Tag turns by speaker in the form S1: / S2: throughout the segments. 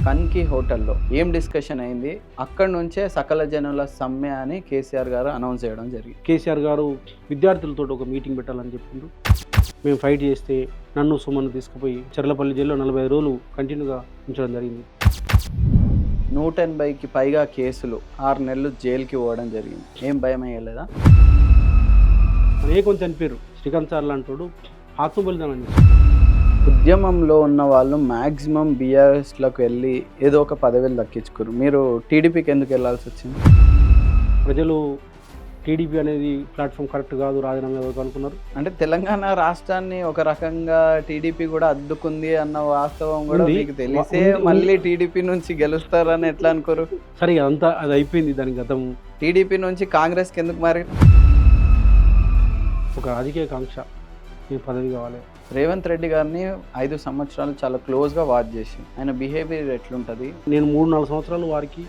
S1: కన్కి హోటల్లో ఏం డిస్కషన్ అయింది, అక్కడి నుంచే సకల జనుల సమ్మె అని కేసీఆర్ గారు అనౌన్స్ చేయడం జరిగింది.
S2: కేసీఆర్ గారు విద్యార్థులతో ఒక మీటింగ్ పెట్టాలని చెప్పిండు. మేము ఫైట్ చేస్తే నన్ను సుమన్ను తీసుకుపోయి చర్లపల్లి జైల్లో 45 రోజులు కంటిన్యూగా ఉంచడం జరిగింది.
S1: 180కి పైగా కేసులు, 6 నెలలు జైలుకి పోవడం జరిగింది. ఏం భయం అయ్యలేదా?
S2: అనేకం చనిపోయారు. శ్రీకాంత్ సార్ లాంటి ఆత్మబలిదానం చేశారు.
S1: ఉద్యమంలో ఉన్న వాళ్ళు మ్యాక్సిమం బీఆర్ఎస్లోకి వెళ్ళి ఏదో ఒక పదవిలు దక్కించుకోరు. మీరు టీడీపీకి ఎందుకు వెళ్ళాల్సి వచ్చింది?
S2: ప్రజలు టీడీపీ అనేది ప్లాట్ఫామ్ కరెక్ట్ కాదు, రాజీనామా ఎవరికి అనుకున్నారు.
S1: అంటే తెలంగాణ రాష్ట్రాన్ని ఒక రకంగా టీడీపీ కూడా అడ్డుకుంది అన్న వాస్తవం కూడా మీకు తెలిసే మళ్ళీ టీడీపీ నుంచి గెలుస్తారని ఎట్లా అనుకోరు?
S2: సరే, అదంతా అది అయిపోయింది. దాని గతం
S1: టీడీపీ నుంచి కాంగ్రెస్కి ఎందుకు మారి?
S2: ఒక రాజకీయ కాంక్ష, ఈ పదవి కావాలి.
S1: రేవంత్ రెడ్డి గారిని 5 సంవత్సరాలు చాలా క్లోజ్గా వాచ్ చేసి ఆయన బిహేవియర్ ఎట్లుంటుంది?
S2: నేను 3-4 సంవత్సరాలు వారికి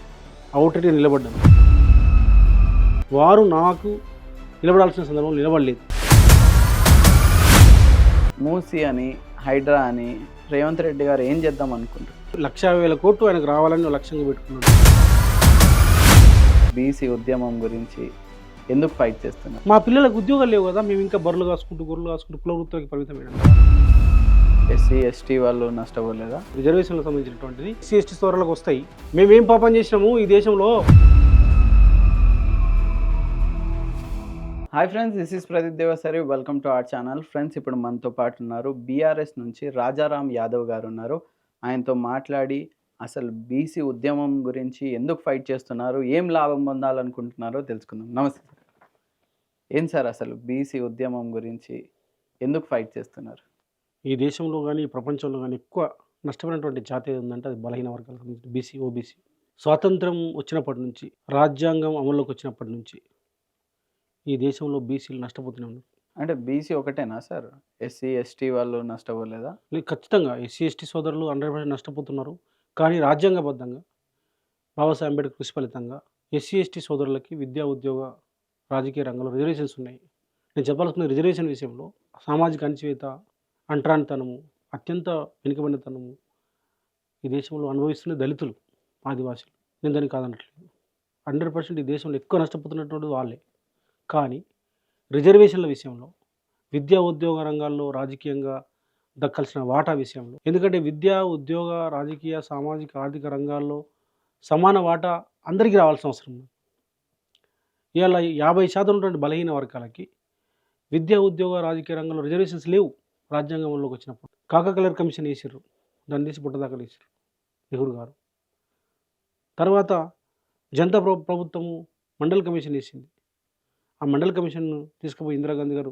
S2: అవుట్గా నిలబడ్డాను. వారు నాకు నిలబడాల్సిన సందర్భంలో నిలబడలేదు.
S1: మూసీ అని, హైడ్రా అని రేవంత్ రెడ్డి గారు ఏం చేద్దాం అనుకుంటారు?
S2: 1,50,000 కోట్లు ఆయనకు రావాలని లక్ష్యంగా పెట్టుకున్నాడు.
S1: బీసీ ఉద్యమం గురించి ఎందుకు ఫైట్ చేస్తున్నారు?
S2: మా పిల్లలకు ఉద్యోగాలు లేవు కదా, మేము ఇంకా బర్రెలు కాసుకుంటూ గొర్రెలు కాసుకుంటూ కుల వృత్తికి పరిమితమైన.
S1: ఎస్సీ ఎస్టీ వాళ్ళు నష్టపోలేదా?
S2: రిజర్వేషన్లకు సంబంధించినటువంటిది ఎస్సీ ఎస్టీ సోదరులకు వస్తాయి. మేమేం పాపం చేసినాము ఈ దేశంలో?
S1: Hi friends, this is Pradeep Devasari. Welcome to our channel. Friends, ఇప్పుడు మనతో పాటు ఉన్నారు బీఆర్ఎస్ నుంచి రాజారాం యాదవ్ గారు ఉన్నారు. ఆయనతో మాట్లాడి అసలు బీసీ ఉద్యమం గురించి ఎందుకు ఫైట్ చేస్తున్నారు, ఏం లాభం పొందాలనుకుంటున్నారో తెలుసుకుందాం. నమస్తే సార్. ఏం సార్ అసలు బీసీ ఉద్యమం గురించి ఎందుకు ఫైట్ చేస్తున్నారు?
S2: ఈ దేశంలో కానీ ప్రపంచంలో కానీ ఎక్కువ నష్టపోయినటువంటి జాతి ఉందంటే అది బలహీన వర్గాలకు సంబంధించి బీసీ, ఓబీసీ. స్వాతంత్రం వచ్చినప్పటి నుంచి, రాజ్యాంగం అమల్లోకి వచ్చినప్పటి నుంచి ఈ దేశంలో బీసీలు నష్టపోతూనే ఉన్నారు.
S1: అంటే బీసీ ఒకటేనా సార్? ఎస్సీ ఎస్టీ వాళ్ళు నష్టపోలేదా?
S2: లేదు, ఖచ్చితంగా ఎస్సీ ఎస్టీ సోదరులు 100% నష్టపోతున్నారు. కానీ రాజ్యాంగబద్ధంగా బాబాసాహెబ్ అంబేద్కర్ కృషి ఫలితంగా ఎస్సీ ఎస్టీ సోదరులకి విద్యా, ఉద్యోగ, రాజకీయ రంగంలో రిజర్వేషన్స్ ఉన్నాయి. నేను చెప్పాల్సిన రిజర్వేషన్ విషయంలో సామాజిక అణచివేత, అంటరానితనము, అత్యంత వెనుకబడినతనము ఈ దేశంలో అనుభవిస్తున్న దళితులు, ఆదివాసులు. నేను దానికి కాదనట్లేదు. 100% ఈ దేశంలో ఎక్కువ నష్టపోతున్నటువంటి వాళ్ళే. కానీ రిజర్వేషన్ల విషయంలో, విద్యా, ఉద్యోగ రంగాల్లో రాజకీయంగా దక్కాల్సిన వాటా విషయంలో, ఎందుకంటే విద్యా, ఉద్యోగ, రాజకీయ, సామాజిక, ఆర్థిక రంగాల్లో సమాన వాటా అందరికీ రావాల్సిన అవసరం ఉంది. ఇవాళ 50% ఉన్నటువంటి బలహీన వర్గాలకి విద్యా, ఉద్యోగ, రాజకీయ రంగంలో రిజర్వేషన్స్ లేవు. రాజ్యాంగంలోకి వచ్చినప్పుడు కాకా కలర్ కమిషన్ వేసారు, దాన్ని తీసి పుట్టదాకలు వేసారు నెహ్రూ గారు. తర్వాత జనతా ప్రభుత్వము మండల్ కమిషన్ వేసింది. ఆ మండల్ కమిషన్ తీసుకుపోయి ఇందిరాగాంధీ గారు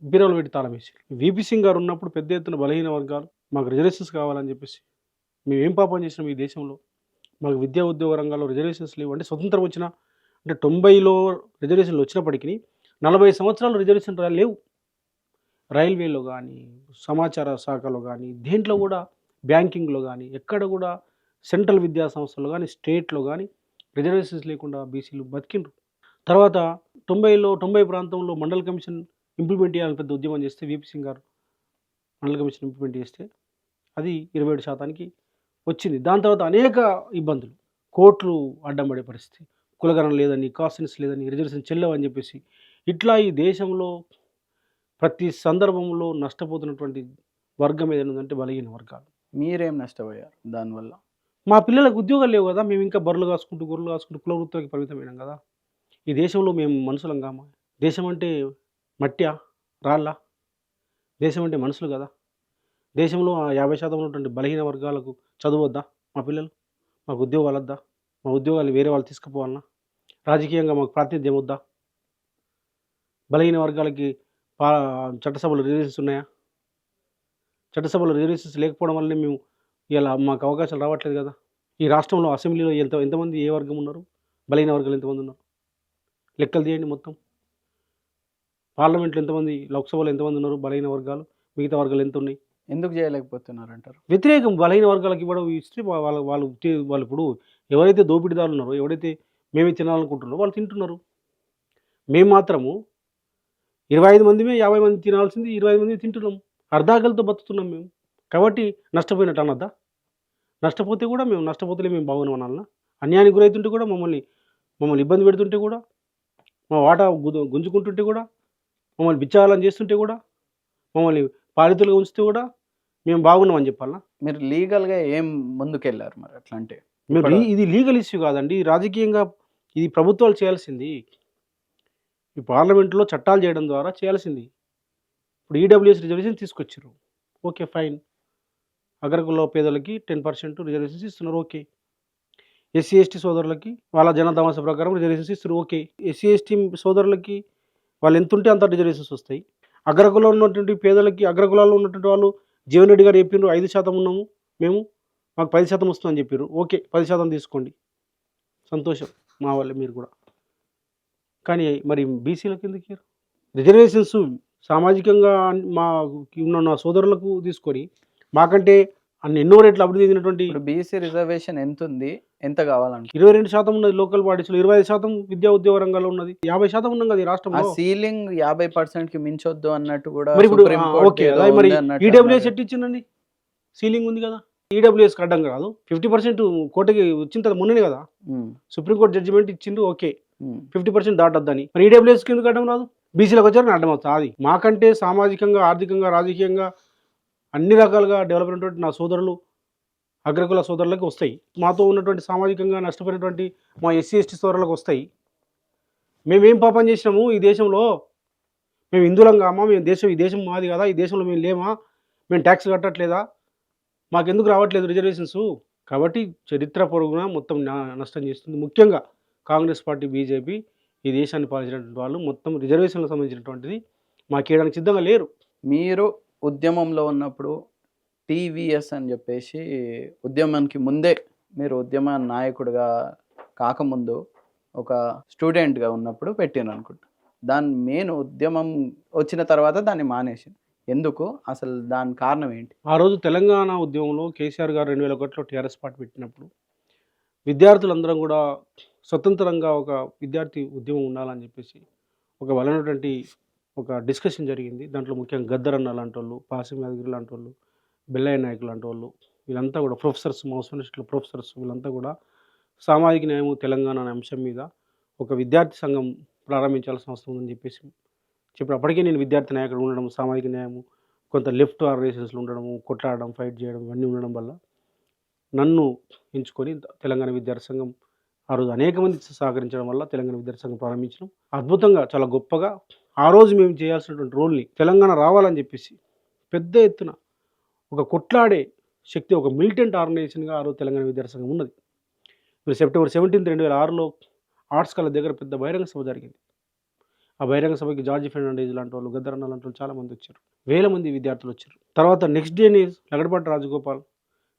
S2: బీరోలు పెట్టి తాళం వేసారు. వీపీ సింగ్ గారు ఉన్నప్పుడు పెద్ద ఎత్తున బలహీన వర్గాలు మాకు రిజర్వేషన్స్ కావాలని చెప్పేసి, మేము ఏం పాపం చేసినాం ఈ దేశంలో, మాకు విద్యా, ఉద్యోగ రంగాల్లో రిజర్వేషన్స్ లేవు అంటే స్వతంత్రం వచ్చిన అంటే 90లో రిజర్వేషన్లు వచ్చినప్పటికీ 40 సంవత్సరాలు రిజర్వేషన్ లేవు. రైల్వేలో కానీ, సమాచార శాఖలో కానీ, దేంట్లో కూడా, బ్యాంకింగ్లో కానీ, ఎక్కడ కూడా, సెంట్రల్ విద్యా సంస్థల్లో కానీ, స్టేట్లో కానీ రిజర్వేషన్స్ లేకుండా బీసీలు బతికిండ్రు. తర్వాత 90 ప్రాంతంలో మండల్ కమిషన్ ఇంప్లిమెంట్ చేయాలని పెద్ద ఉద్యమం చేస్తే వీపీ సింగ్ గారు మండల్ కమిషన్ ఇంప్లిమెంట్ చేస్తే అది 27% వచ్చింది. దాని తర్వాత అనేక ఇబ్బందులు, కోర్టులు అడ్డం పడే పరిస్థితి, కులగణన లేదని, కాస్టెన్స్ లేదని, రిజర్వేషన్ చెల్లవని చెప్పేసి, ఇట్లా ఈ దేశంలో ప్రతి సందర్భంలో నష్టపోతున్నటువంటి వర్గం ఏదైనా ఉందంటే బలహీన వర్గాలు.
S1: మీరేం నష్టపోయారు దానివల్ల?
S2: మా పిల్లలకు ఉద్యోగాలు లేవు కదా, మేము ఇంకా బర్రెలు కాసుకుంటూ గొర్రెలు కాసుకుంటూ కుల వృత్తికి పరిమితమైనాం కదా. ఈ దేశంలో మేము మనుషులం కామా? దేశం అంటే మట్టియా, రాళ్ళ? దేశం అంటే మనుషులు కదా. దేశంలో 50% ఉన్నటువంటి బలహీన వర్గాలకు చదువు వద్దా? మా పిల్లలు మాకు ఉద్యోగాలు వద్దా? మా ఉద్యోగాలు వేరే వాళ్ళు తీసుకుపోవాలన్నా? రాజకీయంగా మాకు ప్రాతినిధ్యం వద్దా? బలహీన వర్గాలకి చట్టసభలో రిజర్వేషన్స్ ఉన్నాయా? చట్టసభలో రిజర్వేషన్స్ లేకపోవడం వల్లనే మేము ఇలా మాకు అవకాశాలు రావట్లేదు కదా. ఈ రాష్ట్రంలో అసెంబ్లీలో ఎంతమంది ఏ వర్గం ఉన్నారు? బలహీన వర్గాలు ఎంతమంది ఉన్నారు? లెక్కలు తీయండి మొత్తం. పార్లమెంట్లో ఎంతమంది, లోక్సభలో ఎంతమంది ఉన్నారు బలహీన వర్గాలు? మిగతా వర్గాలు ఎంత ఉన్నాయి?
S1: ఎందుకు చేయలేకపోతున్నారు అంటారు?
S2: వ్యతిరేకం బలహీన వర్గాలకు ఇవ్వడం ఇస్తే వాళ్ళు ఇప్పుడు ఎవరైతే దోపిడీదారులు ఉన్నారో, ఎవరైతే మేమే తినాలనుకుంటున్నారో వాళ్ళు తింటున్నారు. మేము మాత్రము 25 మందిమే 50 మంది తినాల్సింది 25 మంది తింటున్నాం. అర్ధాకలతో బతుకుతున్నాం మేము. కాబట్టి నష్టపోయినట్టు అనద్దా? నష్టపోతే కూడా మేము నష్టపోతలే మేము బాగున్నాం అనాలనా? అన్యాయానికి గురవుతుంటే కూడా మమ్మల్ని ఇబ్బంది పెడుతుంటే కూడా, మా వాటా గుంజుకుంటుంటే కూడా, మమ్మల్ని బిచ్చగాళ్ళని చేస్తుంటే కూడా, మమ్మల్ని బాధితులుగా ఉంచితే కూడా మేము బాగున్నామని చెప్పాలనా?
S1: మీరు లీగల్‌గా ఏం ముందుకెళ్లారు మరి అట్లా అంటే?
S2: మీరు ఇది లీగల్ ఇష్యూ కాదండి. రాజకీయంగా ఇది ప్రభుత్వాలు చేయాల్సింది. ఈ పార్లమెంట్‌లో చట్టాలు చేయడం ద్వారా చేయాల్సింది. ఇప్పుడు ఈడబ్ల్యూఎస్ రిజర్వేషన్ తీసుకొచ్చిర్రు. ఓకే. ఫైన్. అగ్రకుల పేదలకి 10% రిజర్వేషన్స్ ఇస్తున్నారు. ఓకే. ఎస్సీ, ఎస్టీ సోదరులకి వాళ్ళ జనాదామాస ప్రకారం రిజర్వేషన్స్ ఇస్తున్నారు. ఓకే. ఎస్సీ, ఎస్టీ సోదరులకి వాళ్ళు ఎంతుంటే అంత రిజర్వేషన్స్ వస్తాయి. అగ్రకులంలో ఉన్నటువంటి పేదలకి, అగ్రకులాల్లో ఉన్నటువంటి వాళ్ళు జీవన్ రెడ్డి గారు చెప్పిండ్రు 5% ఉన్నాము మేము, మాకు 10% వస్తుందని చెప్పిర్రు. ఓకే. 10% తీసుకోండి. సంతోషం. మా వాళ్ళే మీరు కూడా. కానీ మరి బీసీలకు ఎందుకు ఇయ్యరు? రిజర్వేషన్స్ సామాజికంగా మా ఉన్న నా సోదరులకు తీసుకొని మాకంటే ఎన్నో రెట్లు అభివృద్ధి చెందినటువంటి
S1: ఇప్పుడు బీసీ రిజర్వేషన్ ఎంతుంది? ఎంత కావాలనుకుంటున్నారు?
S2: 22% ఉన్నది లోకల్ బాడీస్‌లో, 25% విద్యా ఉద్యోగ రంగంలో ఉన్నది. 50% ఉన్నాం కదా ఈ
S1: ఆ
S2: రాష్ట్రంలో.
S1: సీలింగ్ 50%కి మించొద్దు అన్నట్టు కూడా
S2: మరి ఇప్పుడు
S1: సుప్రీం కోర్ట్
S2: ఓకే.
S1: ఏదో
S2: అదే మరి
S1: ఉంది అన్నట్టు
S2: ఈడబ్ల్యూఎస్
S1: అన్నారు.
S2: ఎట్ట ఇచ్చిందండి? సీలింగ్ ఉంది కదా! ఈడబ్ల్యూఎస్‌కి అడ్డం కాదు. 50% కోర్టుకి వచ్చిన తర్వాత మొన్ననే కదా!
S1: హ్మ్.
S2: సుప్రీం కోర్ట్ జడ్జిమెంట్ ఇచ్చిండు. ఓకే.
S1: హ్మ్.
S2: 50% దాటొద్దని. మరి ఈడబ్ల్యూఎస్‌కి ఎందుకు అడ్డం రాదు? బీసీలకు వచ్చారని అడ్డం అవుతా అది. మాకంటే సామాజికంగా, ఆర్థికంగా, రాజకీయంగా అన్ని రకాలుగా డెవలప్ అయినటువంటి నా సోదరులు, అగ్రకుల సోదరులకు వస్తాయి. మాతో ఉన్నటువంటి సామాజికంగా నష్టపోయినటువంటి మా ఎస్సీ, ఎస్టీ సోదరులకు వస్తాయి. మేమేం పాపం చేసినాము ఈ దేశంలో? మేము హిందువులం కామా? ఈ దేశం మాది కదా! ఈ దేశంలో మేము లేమా? మేము ట్యాక్స్ కట్టట్లేదా? మాకెందుకు రావట్లేదు రిజర్వేషన్సు? కాబట్టి చరిత్ర పొరుగునా మొత్తం నష్టం చేస్తుంది. ముఖ్యంగా కాంగ్రెస్ పార్టీ, బీజేపీ ఈ దేశాన్ని పాలించినటువంటి వాళ్ళు మొత్తం రిజర్వేషన్‌లకు సంబంధించినటువంటిది మాకియ్యడానికి సిద్ధంగా లేరు.
S1: మీరు ఉద్యమంలో ఉన్నప్పుడు టీవీఎస్ అని చెప్పేసి ఉద్యమానికి ముందే మీరు ఉద్యమ నాయకుడిగా కాకముందు ఒక స్టూడెంట్‌గా ఉన్నప్పుడు పెట్టిండ్రనుకుంటా. దాని మెయిన్ ఉద్యమం వచ్చిన తర్వాత దాన్ని మానేసిండ్రు. ఎందుకు? అసలు దాని కారణం ఏంటి?
S2: ఆ రోజు తెలంగాణ ఉద్యమంలో కేసీఆర్ గారు 2001లో టీఆర్ఎస్ పార్టీ పెట్టినప్పుడు విద్యార్థులందరం కూడా స్వతంత్రంగా ఒక విద్యార్థి ఉద్యమం ఉండాలని చెప్పేసి ఒక బలమైనటువంటి ఒక డిస్కషన్ జరిగింది. దాంట్లో ముఖ్యంగా గద్దరన్న లాంటోళ్ళు, పాసిం యాదగిరి లాంటోళ్ళు, బెల్లయ్య నాయక్ లాంటోళ్ళు వీళ్ళంతా కూడా ప్రొఫెసర్స్, మా యూనివర్సిటీలో ప్రొఫెసర్స్ వీళ్ళంతా కూడా సామాజిక న్యాయం తెలంగాణ అనే అంశం మీద ఒక విద్యార్థి సంఘం ప్రారంభించాల్సిన అవసరం ఉందని చెప్పేసి చెప్పారు. అప్పటికే నేను విద్యార్థి నాయకుడు ఉండడం, సామాజిక న్యాయము, కొంత లెఫ్ట్ ఆర్గనైజేషన్స్‌లో ఉండడము, కొట్లాడడం, ఫైట్ చేయడం ఇవన్నీ ఉండడం వల్ల నన్ను ఎంచుకొని తెలంగాణ విద్యార్థి సంఘం ఆ రోజు అనేక మంది సహకరించడం వల్ల తెలంగాణ విద్యార్థి సంఘం ప్రారంభించినాం. అద్భుతంగా చాలా గొప్పగా ఆ రోజు మేము చేయాల్సినటువంటి రోల్‌ని తెలంగాణ రావాలని చెప్పేసి పెద్ద ఎత్తున ఒక కొట్లాడే శక్తి, ఒక మిలిటెంట్ ఆర్గనైజేషన్‌గా ఆ రోజు తెలంగాణ విద్యార్థి సంఘం ఉన్నది. ఇప్పుడు సెప్టెంబర్ 17, 2006లో ఆర్ట్స్ కాలేజ్ దగ్గర పెద్ద బహిరంగ సభ జరిగింది. ఆ బహిరంగ సభకి జార్జి ఫెర్నాండెజ్ లాంటి వాళ్ళు, గద్దరన్న లాంటి వాళ్ళు చాలామంది వచ్చారు. వేల మంది విద్యార్థులు వచ్చారు. తర్వాత నెక్స్ట్ డేనే లగడపాటి రాజగోపాల్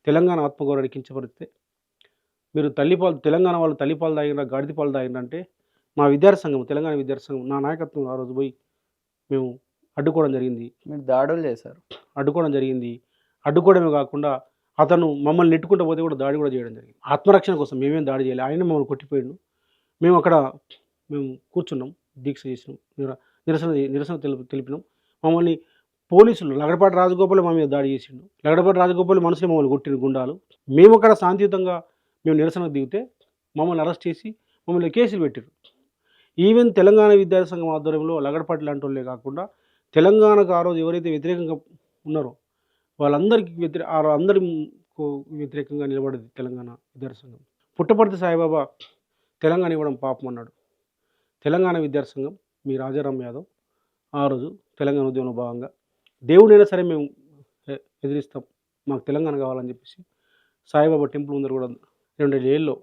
S2: తెలంగాణ ఆత్మగౌరవాన్ని కించపరిస్తే, మీరు తెలంగాణ వాళ్ళు తల్లిపాలు తాగినా, గాడిద పాలు తాగినంటే మా విద్యార్థి సంఘం, తెలంగాణ విద్యార్థి సంఘం నా నాయకత్వంలో ఆ రోజు పోయి మేము అడ్డుకోవడం జరిగింది.
S1: మీరు దాడులు చేశారు.
S2: అడ్డుకోవడమే కాకుండా అతను మమ్మల్ని నెట్టుకుంటూ పోతే కూడా దాడి కూడా చేయడం జరిగింది. ఆత్మరక్షణ కోసం మేమేం దాడి చేయలే. ఆయన మమ్మల్ని కొట్టిపోయిండు. మేము కూర్చున్నాం, దీక్ష చేసినాం, నిరసన తెలిపినాం. మమ్మల్ని పోలీసులు లగడపాటి రాజగోపాల్ మా మీద దాడి చేసిండు. లగడపాటి రాజగోపాల్ మనసులో మమ్మల్ని కొట్టిన గుండాలు. మేము అక్కడ శాంతియుతంగా నిరసనకు దిగితే మమ్మల్ని అరెస్ట్ చేసి మమ్మల్ని కేసులు పెట్టారు. ఈవెన్ తెలంగాణ విద్యార్థి సంఘం ఆధ్వర్యంలో లగడపాటి లాంటి వాళ్ళే కాకుండా తెలంగాణకు ఆ రోజు ఎవరైతే వ్యతిరేకంగా ఉన్నారో వాళ్ళందరికీ వ్యతిరేకంగా నిలబడేది తెలంగాణ విద్యార్థి సంఘం. పుట్టపర్తి సాయిబాబా తెలంగాణ ఇవ్వడం పాపం అన్నాడు. తెలంగాణ విద్యార్థి సంఘం మీ రాజారాం యాదవ్ ఆ రోజు తెలంగాణ ఉద్యమంలో భాగంగా దేవుడైనా సరే మేము ఎదిరిస్తాం, మాకు తెలంగాణ కావాలని చెప్పేసి సాయిబాబా టెంపుల్ ముందర కూడా 2007లో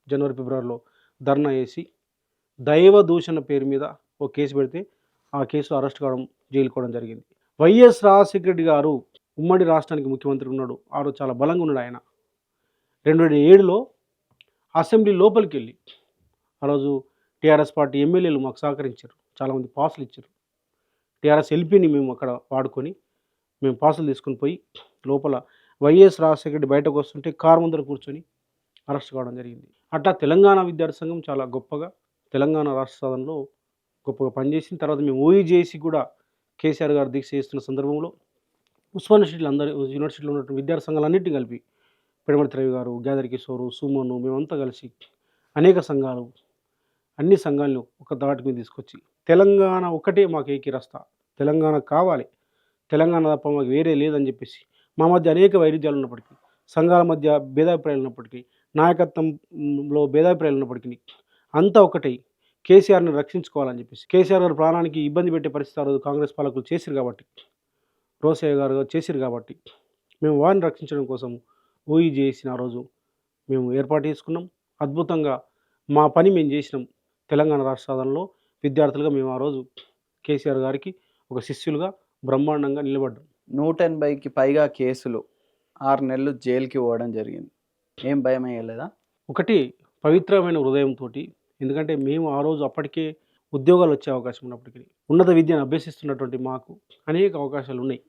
S2: జనవరి, ఫిబ్రవరిలో ధర్నా చేసి దైవ దూషణ పేరు మీద ఒక కేసు పెడితే ఆ కేసులో అరెస్ట్ కావడం, జైలు కావడం జరిగింది. వైఎస్ రాజశేఖర రెడ్డి గారు ఉమ్మడి రాష్ట్రానికి ముఖ్యమంత్రి ఉన్నాడు. ఆ రోజు చాలా బలంగా ఉన్నాడు ఆయన. 2007లో అసెంబ్లీ లోపలికి వెళ్ళి ఆ రోజు టీఆర్ఎస్ పార్టీ ఎమ్మెల్యేలు మాకు సహకరించారు. చాలామంది పాసులు ఇచ్చారు. టీఆర్ఎస్ ఎల్పీని మేము అక్కడ వాడుకొని మేము పాసులు తీసుకొని పోయి లోపల వైఎస్ రాజశేఖర రెడ్డి బయటకు వస్తుంటే కారు ముందర కూర్చొని అరెస్ట్ కావడం జరిగింది. అట్లా తెలంగాణ విద్యార్థి సంఘం చాలా గొప్పగా తెలంగాణ రాష్ట్ర సాధనలో గొప్పగా పనిచేసిన తర్వాత మేము ఓఈజేసి కూడా కేసీఆర్ గారు దీక్ష చేస్తున్న సందర్భంలో యూనివర్సిటీలో ఉన్నటువంటి విద్యార్థి సంఘాలన్నింటినీ కలిపి పిడమర్తి రవి గారు, గ్యాదర్ కిషోరు, సుమను మేమంతా కలిసి అనేక సంఘాలు, అన్ని సంఘాలను ఒక తాటి మీద తీసుకొచ్చి తెలంగాణ ఒక్కటే మాకు ఏకీరస్తా, తెలంగాణ కావాలి, తెలంగాణ తప్ప మాకు వేరే లేదని చెప్పేసి మా మధ్య అనేక వైరుధ్యాలు ఉన్నప్పటికీ, సంఘాల మధ్య భేదాభిప్రాయాలు ఉన్నప్పటికీ, నాయకత్వంలో భేదాభిప్రాయాలు ఉన్నప్పటికీ అంతా ఒకటై కేసీఆర్ని రక్షించుకోవాలని చెప్పేసి, కేసీఆర్ గారి ప్రాణానికి ఇబ్బంది పెట్టే పరిస్థితి ఆ రోజు కాంగ్రెస్ పాలకులు చేసిరు కాబట్టి, రోసయ్య గారు చేసిరు కాబట్టి మేము వారిని రక్షించడం కోసం ఓయి చేసిన ఆ రోజు మేము ఏర్పాటు చేసుకున్నాం. అద్భుతంగా మా పని మేము చేసినాం. తెలంగాణ రాష్ట్ర సాధనలో విద్యార్థులుగా మేము ఆ రోజు కేసీఆర్ గారికి ఒక శిష్యులుగా బ్రహ్మాండంగా నిలబడ్డాం.
S1: 180కి పైగా కేసులు, 6 నెలలు జైలుకి పోవడం జరిగింది. ఏం భయం వేయలేదా?
S2: ఒకటి పవిత్రమైన హృదయంతో, ఎందుకంటే మేము ఆ రోజు అప్పటికే ఉద్యోగాలు వచ్చే అవకాశం ఉన్నప్పటికీ ఉన్నత విద్యను అభ్యసిస్తున్నటువంటి మాకు అనేక అవకాశాలు ఉన్నాయి.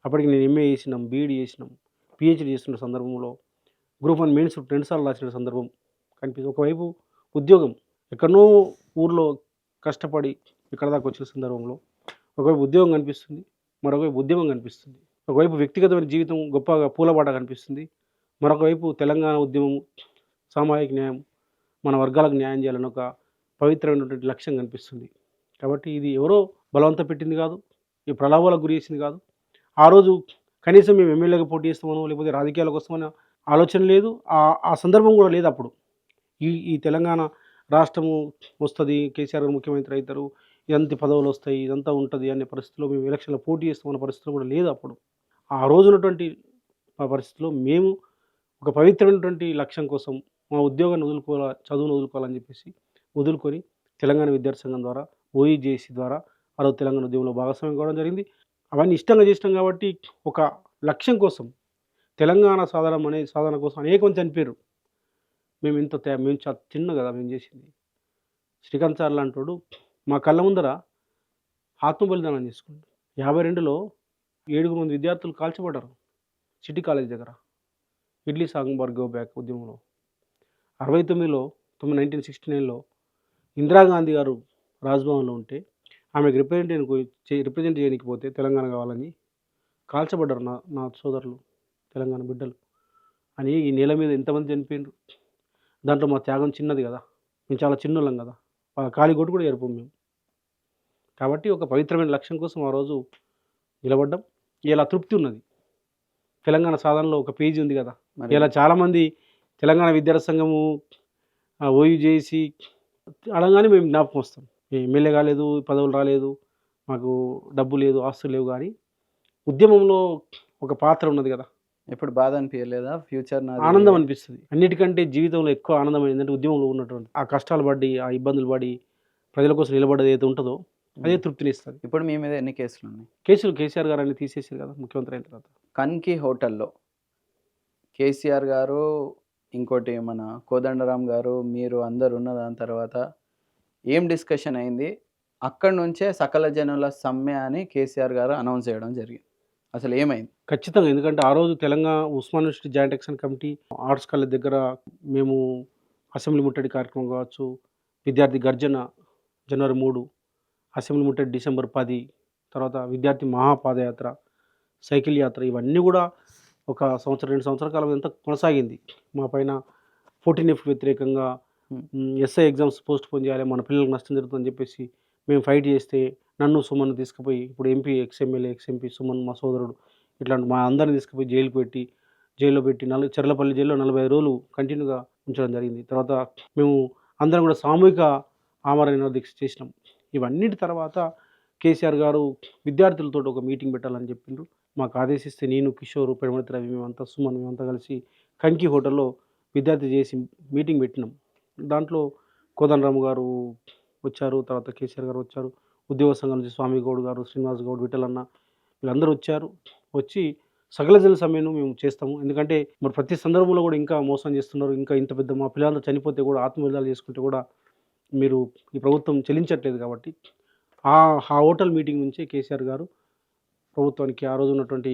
S2: అప్పటికి నేను ఎంఏ చేసినాం, బీఈడీ చేసినాం, పిహెచ్డీ చేస్తున్న సందర్భంలో గ్రూప్ 1 మెయిన్స్ 2 సార్లు రాసిన సందర్భం కనిపిస్తుంది. ఒకవైపు ఉద్యోగం, ఎక్కడనో ఊర్లో కష్టపడి ఇక్కడ దాకా వచ్చిన సందర్భంలో ఒకవైపు ఉద్యోగం కనిపిస్తుంది, మరొకవైపు ఉద్యమం కనిపిస్తుంది. ఒకవైపు వ్యక్తిగతమైన జీవితం గొప్పగా పూలబాట కనిపిస్తుంది, మరొకవైపు తెలంగాణ ఉద్యమం, సామాజిక న్యాయం, మన వర్గాలకు న్యాయం చేయాలని ఒక పవిత్రమైనటువంటి లక్ష్యం కనిపిస్తుంది. కాబట్టి ఇది ఎవరో బలవంత పెట్టింది కాదు, ఈ ప్రలోభాలకు గురి చేసింది కాదు. ఆ రోజు కనీసం మేము ఎమ్మెల్యేగా పోటీ చేస్తామనో లేకపోతే రాజకీయాలకు వస్తామని ఆలోచన లేదు, ఆ సందర్భం కూడా లేదు. అప్పుడు ఈ తెలంగాణ రాష్ట్రము వస్తుంది, కేసీఆర్ గారు ముఖ్యమంత్రి అవుతారు, ఇదంతా పదవులు వస్తాయి, ఇదంతా ఉంటుంది అనే పరిస్థితిలో మేము ఎలక్షన్లో పోటీ చేస్తామన్న పరిస్థితిలో కూడా లేదు. అప్పుడు ఆ రోజు ఉన్నటువంటి ఆ పరిస్థితిలో మేము ఒక పవిత్రమైనటువంటి లక్ష్యం కోసం మా ఉద్యోగాన్ని వదులుకోవాలి, చదువును వదులుకోవాలని చెప్పేసి వదులుకొని తెలంగాణ విద్యార్థి సంఘం ద్వారా, ఓఈజేసీ ద్వారా ఆ రోజు తెలంగాణ ఉద్యమంలో భాగస్వామ్యం కావడం జరిగింది. అవన్నీ ఇష్టంగా చేసినాం కాబట్టి ఒక లక్ష్యం కోసం, తెలంగాణ సాధన కోసం అనేక మంది చనిపోయారు. మేము మేము చిన్న కదా మేము చేసింది. శ్రీకాంత్ సార్ లాంటోడు మా కళ్ళ ముందర ఆత్మ బలిదానం చేసుకుంటాడు. 52లో 7 మంది విద్యార్థులు కాల్చబడ్డారు సిటీ కాలేజ్ దగ్గర, ఇడ్లీ సాంబార్ గో బ్యాక్ ఉద్యమంలో. 69లో 1969లో ఇందిరాగాంధీ గారు రాజ్భవన్లో ఉంటే ఆమెకు రిప్రజెంట్ చేయడానికి పోతే తెలంగాణ కావాలని కాల్చబడ్డారు నా సోదరులు, తెలంగాణ బిడ్డలు అని. ఈ నేల మీద ఎంతమంది చనిపోయినారు. దాంట్లో మా త్యాగం చిన్నది కదా, మేము చాలా చిన్నోళ్ళం కదా, వాళ్ళ కాలి కొట్టు కూడా జరుపు మేము. కాబట్టి ఒక పవిత్రమైన లక్ష్యం కోసం ఆ రోజు నిలబడ్డం. ఇలా తృప్తి ఉన్నది. తెలంగాణ సాధనలో ఒక పేజీ ఉంది కదా, ఇలా చాలామంది తెలంగాణ విద్యార్థి సంఘము ఓయూ చేసి అనగానే మేము జ్ఞాపకం వస్తాం. ఎమ్మెల్యే కాలేదు, పదవులు రాలేదు, మాకు డబ్బు లేదు, ఆస్తులు లేవు, కానీ ఉద్యమంలో ఒక పాత్ర ఉన్నది కదా.
S1: ఎప్పుడు బాధ అనిపించలేదా? ఫ్యూచర్
S2: ఆనందం అనిపిస్తుంది. అన్నిటికంటే జీవితంలో ఎక్కువ ఆనందం ఏంటంటే ఉద్యమంలో ఉన్నటువంటి ఆ కష్టాలు పడి, ఆ ఇబ్బందులు పడి ప్రజల కోసం నిలబడేది ఏదైతే ఉంటుందో అదే తృప్తినిస్తుంది.
S1: ఇప్పుడు మీ మీద ఎన్ని కేసులు ఉన్నాయి?
S2: కేసులు కేసీఆర్ గారు అన్ని తీసేసారు కదా ముఖ్యమంత్రి అయిన తర్వాత.
S1: కన్కి హోటల్లో కేసీఆర్ గారు, ఇంకోటి మన కోదండరాం గారు, మీరు అందరు ఉన్న దాని తర్వాత ఏం డిస్కషన్ అయింది? అక్కడి నుంచే సకల జనుల సమ్మె అని కేసీఆర్ గారు అనౌన్స్ చేయడం జరిగింది. అసలు ఏమైంది?
S2: ఖచ్చితంగా, ఎందుకంటే ఆ రోజు Telangana Osman university joint action committee, arts college దగ్గర మేము అసెంబ్లీ ముట్టడి కార్యక్రమం కావచ్చు, విద్యార్థి గర్జన జనవరి 3, అసెంబ్లీ ముట్టడి డిసెంబర్ 10, తర్వాత విద్యార్థి మహాపాదయాత్ర, సైకిల్ యాత్ర, ఇవన్నీ కూడా ఒక సంవత్సరం 2 సంవత్సరాల కాలం అంతా కొనసాగింది. మా పైన 14F వ్యతిరేకంగా ఎస్ఐ ఎగ్జామ్స్ పోస్ట్ పోన్ చేయాలి, మన పిల్లలకు నష్టం జరుగుతుందని చెప్పేసి మేము ఫైట్ చేస్తే నన్ను సుమన్ తీసుకుపోయి, ఇప్పుడు ఎంపీ ఎక్స్ఎమ్మెల్యే ఎక్స్ఎంపీ సుమన్ మా సోదరుడు, ఇట్లాంటి మా అందరిని తీసుకుపోయి జైల్లో పెట్టి చెర్లపల్లి జైల్లో 45 రోజులు కంటిన్యూగా ఉంచడం జరిగింది. తర్వాత మేము అందరం కూడా సామూహిక ఆమరణ దీక్ష చేసినాం. ఇవన్నిటి తర్వాత కేసీఆర్ గారు విద్యార్థులతో ఒక మీటింగ్ పెట్టాలని చెప్పిండ్రు. మాకు ఆదేశిస్తే నేను, కిషోర్, పిడమర్తి రవి, మేమంతా సుమన్, మేమంతా కలిసి కంకి హోటల్లో విద్యార్థి చేసి మీటింగ్ పెట్టినాం. దాంట్లో కోదండరామ్ గారు వచ్చారు, తర్వాత కేసీఆర్ గారు వచ్చారు, ఉద్యోగ సంఘం నుంచి స్వామి గౌడ్ గారు, శ్రీనివాస్ గౌడ్, విఠలన్న, వీళ్ళందరూ వచ్చారు. వచ్చి సకల జన సమ్మెను మేము చేస్తాము, ఎందుకంటే మరి ప్రతి సందర్భంలో కూడా ఇంకా మోసం చేస్తున్నారు, ఇంకా ఇంత పెద్ద మా పిల్లలంతా చనిపోతే కూడా ఆత్మవిధాలు చేసుకుంటే కూడా మీరు ఈ ప్రభుత్వం చెల్లించట్లేదు. కాబట్టి ఆ హోటల్ మీటింగ్ నుంచే కేసీఆర్ గారు ప్రభుత్వానికి, ఆ రోజు ఉన్నటువంటి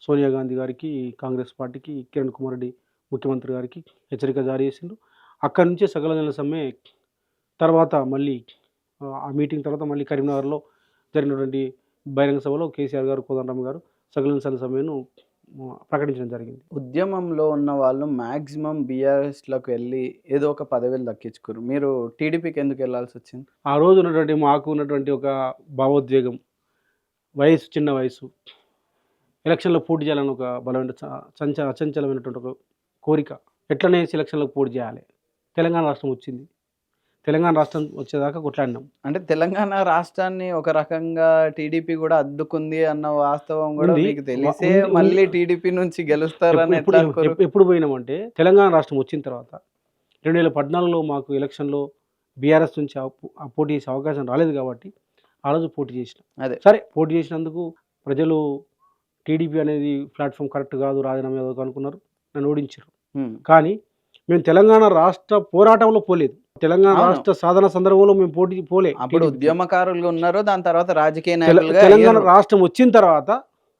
S2: సోనియా గాంధీ గారికి, కాంగ్రెస్ పార్టీకి, కిరణ్ కుమార్ రెడ్డి ముఖ్యమంత్రి గారికి హెచ్చరిక జారీ చేసిండు. అక్కడి నుంచే సకల జనుల సమ్మె తర్వాత మళ్ళీ ఆ మీటింగ్ తర్వాత మళ్ళీ కరీంనగర్లో జరిగినటువంటి బహిరంగ సభలో కేసీఆర్ గారు, కోదండరామ్ గారు సకల జనుల సమ్మెను ప్రకటించడం జరిగింది.
S1: ఉద్యమంలో ఉన్న వాళ్ళు మాక్సిమం బీఆర్ఎస్‌లోకి వెళ్ళి ఏదో ఒక పదవులు దక్కించుకుర్రు. మీరు టీడీపీకి ఎందుకు వెళ్ళాల్సొచ్చింది?
S2: ఆ రోజు ఉన్నటువంటి మాకు ఉన్నటువంటి ఒక భావోద్వేగం, చిన్న వయసు, ఎలక్షన్‌లో పోటీ చేయాలని ఒక బలమైన అచంచలమైనటువంటి ఒక కోరిక. ఎట్లనే ఎలక్షన్‌లో పోటీ చేయాలి. తెలంగాణ రాష్ట్రం వచ్చింది. తెలంగాణ రాష్ట్రం వచ్చేదాకా కొట్లాడినాం.
S1: అంటే తెలంగాణ రాష్ట్రాన్ని ఒక రకంగా టీడీపీ కూడా అద్దుకుంది అన్న వాస్తవం కూడా
S2: ఉంది.
S1: మీకు తెలిసే
S2: ఉంది.
S1: మళ్ళీ టీడీపీ నుంచి గెలుస్తారని
S2: ఎప్పుడు
S1: ఎట్లా అనుకోరు?
S2: ఎప్పుడు పోయినామంటే తెలంగాణ రాష్ట్రం వచ్చిన తర్వాత 2014లో మాకు ఎలక్షన్‌లో బీఆర్ఎస్ నుంచి పోటీ చేసే అవకాశం రాలేదు కాబట్టి ఆ రోజు పోటీ చేసినాం.
S1: అదే.
S2: సరే పోటీ చేసినందుకు ప్రజలు టీడీపీ అనేది ప్లాట్‌ఫామ్ కరెక్ట్ కాదు, రాజీనామా ఎందుకు అనుకున్నారు. నన్ను ఓడించారు.
S1: హ్మ్.
S2: కానీ మేము తెలంగాణ రాష్ట్ర పోరాటంలో పోలేదు. తెలంగాణ
S1: అవును.
S2: రాష్ట్ర సాధన సందర్భంలో మేము పోలే.
S1: అప్పుడు
S2: టీడీపీకి.
S1: ఉద్యమకారులుగా ఉన్నారు. దాని తర్వాత రాజకీయ
S2: తెల
S1: నాయకులుగా
S2: తెలంగాణ
S1: అయ్యారు.
S2: రాష్ట్రం వచ్చిన తర్వాత